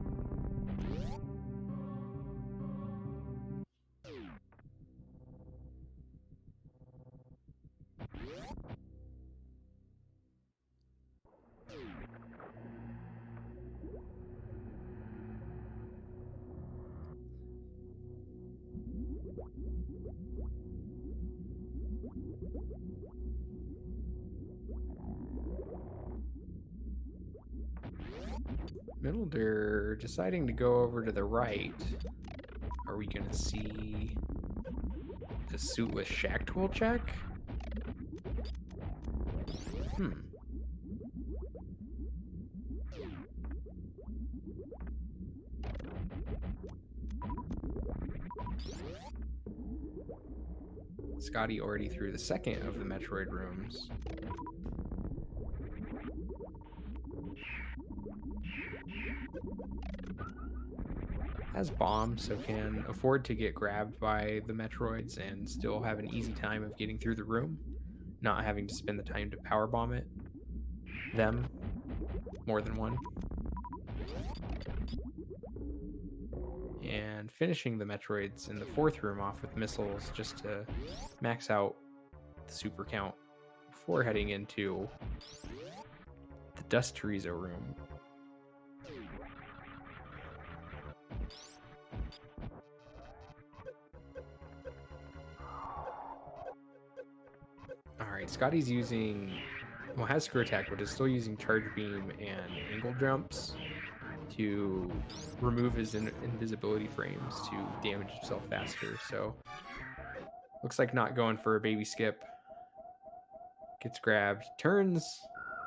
Middledir deciding to go over to the right. Are we gonna see the suitless shack tool check? Scotty already threw the second of the Metroid rooms. Has bombs, so can afford to get grabbed by the Metroids and still have an easy time of getting through the room, not having to spend the time to power bomb it. Them, more than one. And finishing the Metroids in the fourth room off with missiles just to max out the super count before heading into the Dust Chorizo room. Alright, Scotty's using, well, has Screw Attack, but is still using Charge Beam and Angle Jumps to remove his invisibility frames to damage himself faster. So looks like not going for a baby skip. Gets grabbed, turns,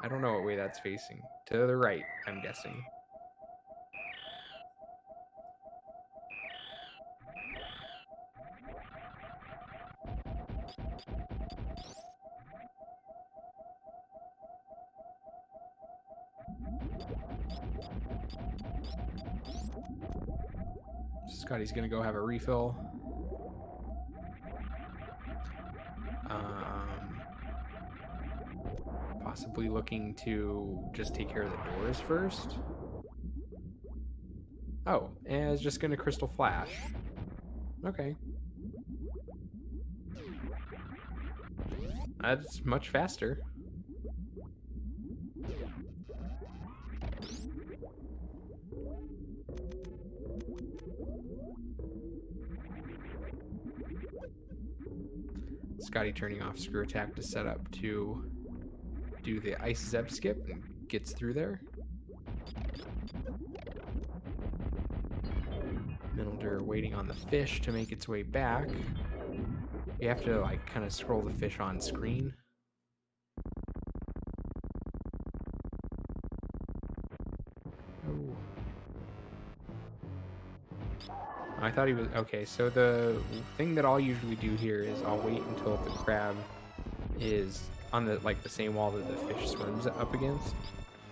I don't know what way that's facing. To the right, I'm guessing. Scotty's gonna go have a refill. Possibly looking to just take care of the doors first. Oh, and it's just gonna Crystal Flash. Okay. That's much faster. Scotty turning off Screw Attack to set up to do the Ice Zeb skip and gets through there. Middledir waiting on the fish to make its way back. You have to like kind of scroll the fish on screen. Oh. I thought he was okay. So the thing that I'll usually do here is I'll wait until the crab is on the the same wall that the fish swims up against,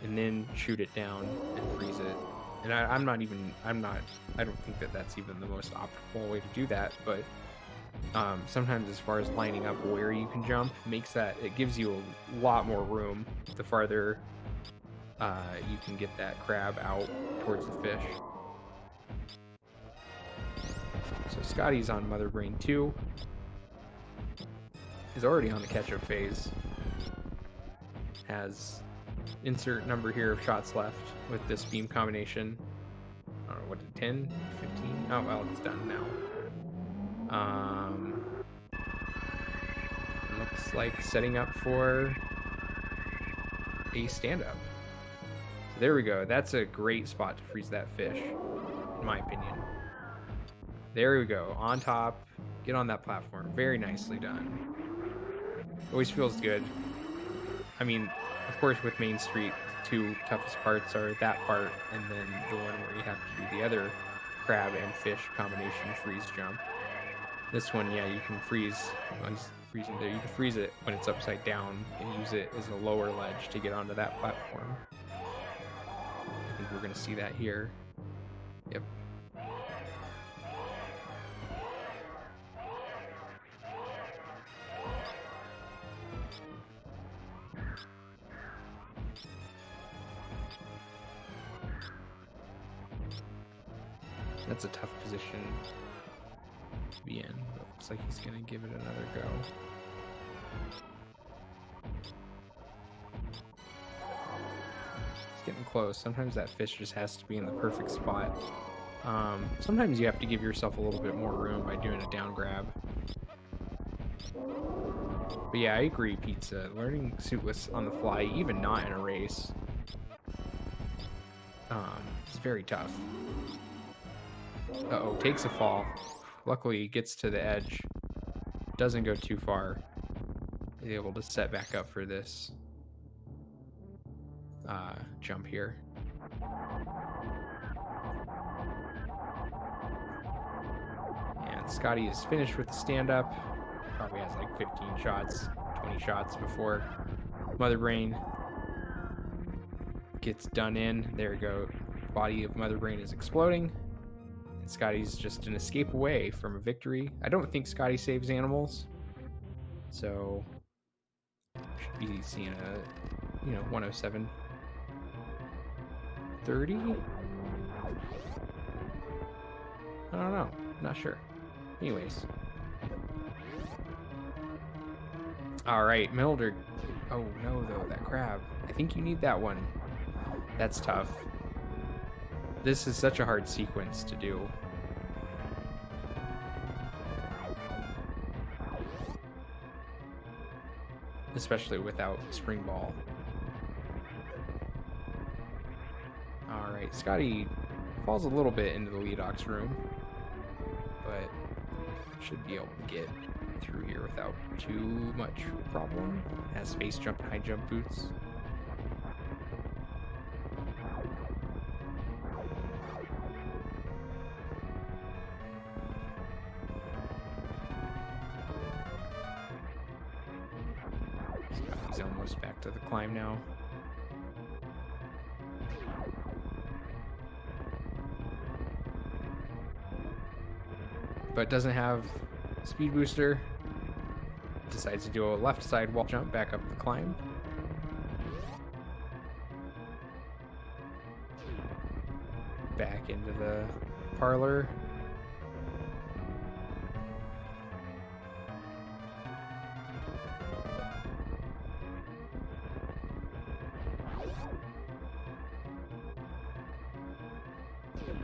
and then shoot it down and freeze it. And I don't think that that's even the most optimal way to do that, but sometimes as far as lining up where you can jump it gives you a lot more room the farther you can get that crab out towards the fish. So Scotty's on Mother Brain 2. Is already on the catch-up phase. Has insert number here of shots left with this beam combination. I don't know, what, 10? 15? Oh, well, it's done now. Looks like setting up for a stand-up. So there we go. That's a great spot to freeze that fish, in my opinion. There we go. On top. Get on that platform. Very nicely done. Always feels good. I mean, of course, with Main Street, the two toughest parts are that part and then the one where you have to do the other crab and fish combination freeze jump. This one, yeah, you can freeze. Well, he's freezing there. You can freeze it when it's upside down and use it as a lower ledge to get onto that platform. I think we're going to see that here. Yep. That's a tough position to be in, but it looks like he's going to give it another go. It's getting close. Sometimes that fish just has to be in the perfect spot. Sometimes you have to give yourself a little bit more room by doing a down grab. But yeah, I agree, Pizza. Learning suitless on the fly, even not in a race, it's very tough. Uh-oh, takes a fall. Luckily, he gets to the edge. Doesn't go too far. He's able to set back up for this jump here. And Scotty is finished with the stand-up. Probably has like 15 shots, 20 shots before Mother Brain gets done in. There we go. Body of Mother Brain is exploding. And Scotty's just an escape away from a victory. I don't think Scotty saves animals. So should be seeing a 107.30. I don't know. Not sure. Anyways. All right, Milder. Oh no, though, that crab. I think you need that one. That's tough. This is such a hard sequence to do. Especially without spring ball. All right, Scotty falls a little bit into the lead ox room, but should be able to get through here without too much problem. Has space jump and high jump boots. He's almost back to the climb now. But doesn't have speed booster. Decides to do a left side wall jump back up the climb. Back into the parlor.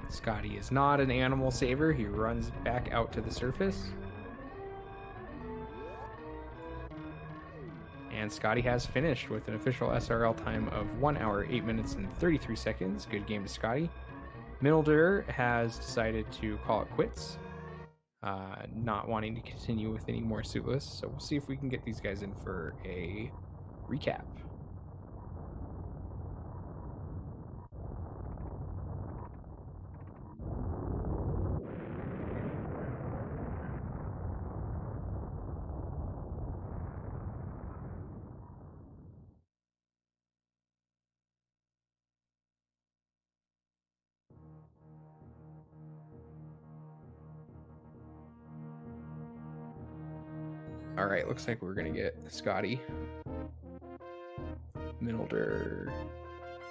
Scotty is not an animal saver. He runs back out to the surface. And Scotty has finished with an official SRL time of 1 hour, 8 minutes, and 33 seconds. Good game to Scotty. Milder has decided to call it quits, not wanting to continue with any more suitless. So we'll see if we can get these guys in for a recap. All right, looks like we're gonna get Scotty. Milder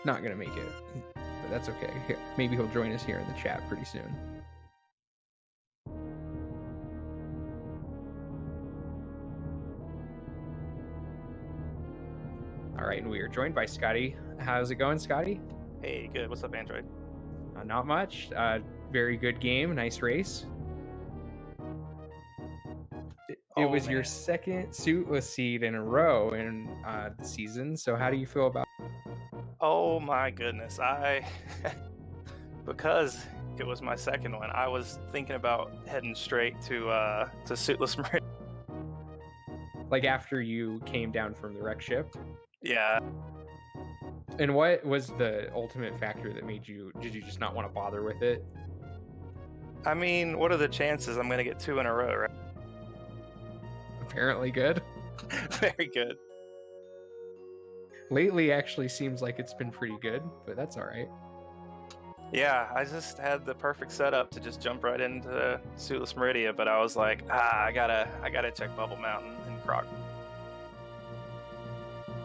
not gonna make it, but that's okay. Maybe he'll join us here in the chat pretty soon. All right, and we are joined by Scotty. How's it going, Scotty? Hey, good. What's up, Android? Not much. Very good game. Nice race. It was your second suitless seed in a row in the season. So how do you feel about it? Oh my goodness. Because it was my second one, I was thinking about heading straight to suitless Marine. Like after you came down from the wreck ship? Yeah. And what was the ultimate factor that made you, did you just not want to bother with it? I mean, what are the chances I'm going to get 2 in a row, right? Apparently good. Very good. Lately, actually seems like it's been pretty good, but that's all right. Yeah, I just had the perfect setup to just jump right into Suitless Meridia, but I was like, I gotta check Bubble Mountain and Croc.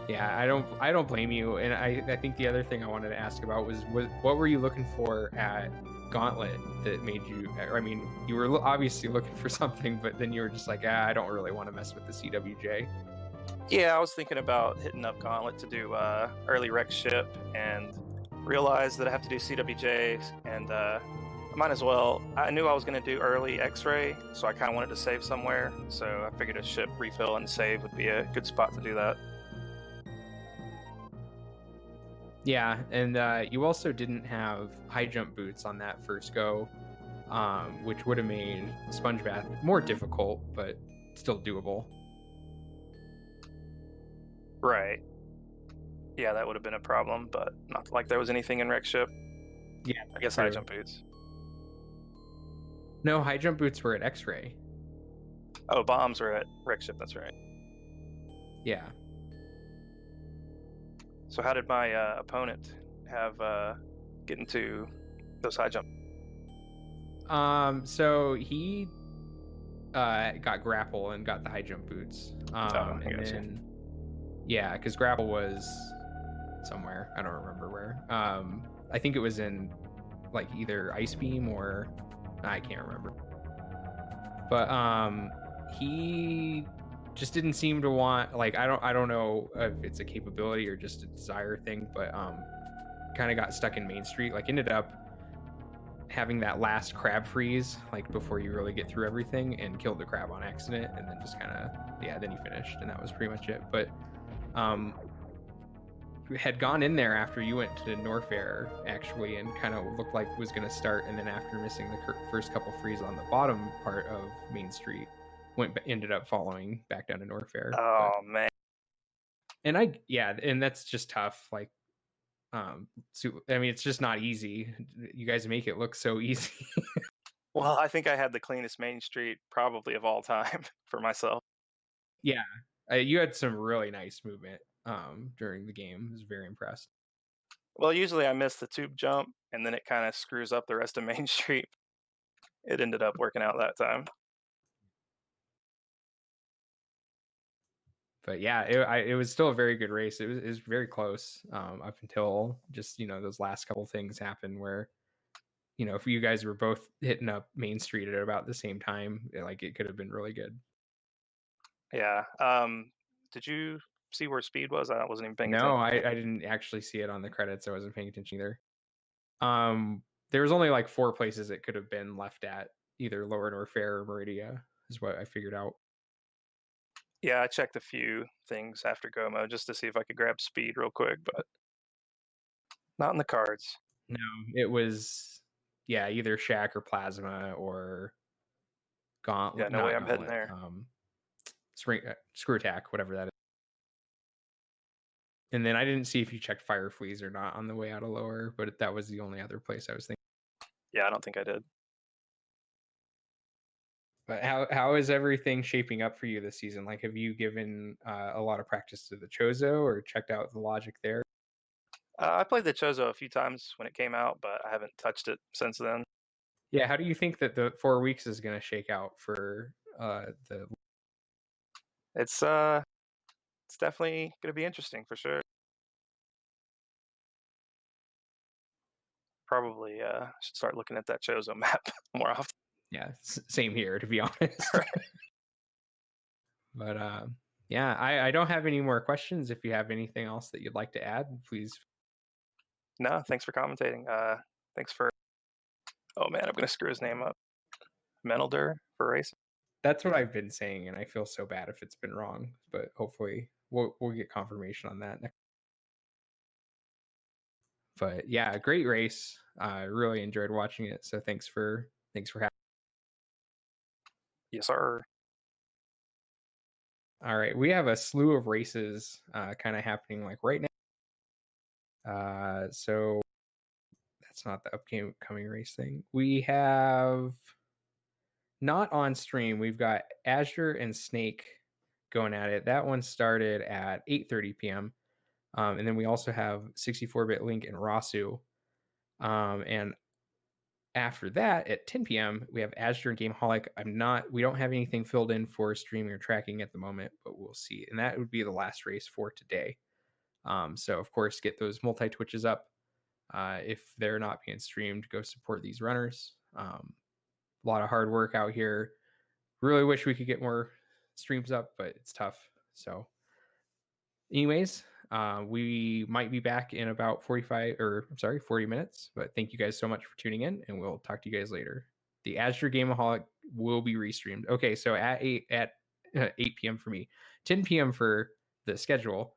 Yeah, I don't blame you. And I think the other thing I wanted to ask about was what were you looking for at Gauntlet that made you? I mean, you were obviously looking for something, but then you were just like, I don't really want to mess with the CWJ. Yeah, I was thinking about hitting up Gauntlet to do early Rex ship, and realized that I have to do CWJ, and I might as well. I knew I was going to do early X-ray, so I kind of wanted to save somewhere. So I figured a ship refill and save would be a good spot to do that. Yeah, and you also didn't have high jump boots on that first go, which would have made Sponge Bath more difficult, but still doable. Right. Yeah, that would have been a problem, but not like there was anything in Rex ship. Yeah, I guess true. high jump boots. No, high jump boots were at X-ray. Oh, bombs are at Rex ship. That's right. Yeah. So how did my opponent have get into those high jump? So he got grapple and got the high jump boots. And then yeah, because grapple was somewhere, I don't remember where. I think it was in like either ice beam or I can't remember. But he just didn't seem to want, like, I don't know if it's a capability or just a desire thing, but kind of got stuck in Main Street, like ended up having that last crab freeze like before you really get through everything, and killed the crab on accident, and then just kind of, yeah, then he finished, and that was pretty much it. But had gone in there after you went to Norfair actually, and kind of looked like was going to start, and then after missing the first couple frees on the bottom part of Main Street, ended up following back down to Norfair. Oh man. And and that's just tough. Like, so I mean, it's just not easy. You guys make it look so easy. Well, I think I had the cleanest Main Street probably of all time for myself. Yeah, you had some really nice movement during the game. I was very impressed. Well, usually I miss the tube jump, and then it kind of screws up the rest of Main Street. It ended up working out that time. But yeah, it was still a very good race. It was very close up until just, those last couple things happened where, if you guys were both hitting up Main Street at about the same time, like it could have been really good. Yeah. Did you see where speed was? I wasn't even paying No, attention. I didn't actually see it on the credits. I wasn't paying attention either. There was only like 4 places it could have been left at, either Lower Norfair or Meridia, is what I figured out. Yeah, I checked a few things after Gomo just to see if I could grab speed real quick, but not in the cards. No, it was, yeah, either Shack or Plasma or Gauntlet. Yeah, no way Not I'm heading Gauntlet. there. Screw Attack, whatever that is. And then I didn't see if you checked Fire Fleas or not on the way out of Lower, but that was the only other place I was thinking. Yeah, I don't think I did. But how is everything shaping up for you this season? Like, have you given a lot of practice to the Chozo or checked out the logic there? I played the Chozo a few times when it came out, but I haven't touched it since then. Yeah, how do you think that the 4 weeks is going to shake out for the? It's definitely going to be interesting for sure. Probably should start looking at that Chozo map more often. Yeah, same here, to be honest. But yeah, I don't have any more questions. If you have anything else that you'd like to add, please. No, thanks for commentating. Thanks for. Oh man, I'm gonna screw his name up. Menelder for racing. That's what I've been saying, and I feel so bad if it's been wrong. But hopefully, we'll get confirmation on that. But yeah, great race. I really enjoyed watching it. So thanks for having. Yes, sir. All right, we have a slew of races kind of happening like right now. So That's not the upcoming race thing. We have not on stream. We've got Azure and Snake going at it. That one started at 8:30 p.m. And then we also have 64-bit Link and Rasu. And after that, at 10 p.m., we have Azure and Gameholic. We don't have anything filled in for streaming or tracking at the moment, but we'll see. And that would be the last race for today. So of course, get those multi-Twitches up. If they're not being streamed, go support these runners. A lot of hard work out here. Really wish we could get more streams up, but it's tough. So anyways, we might be back in about 40 minutes, but thank you guys so much for tuning in, and we'll talk to you guys later. The Azure Gameaholic will be restreamed. Okay, so at 8 p.m. for me, 10 p.m. for the schedule.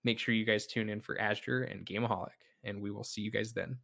Make sure you guys tune in for Azure and Gameaholic, and we will see you guys then.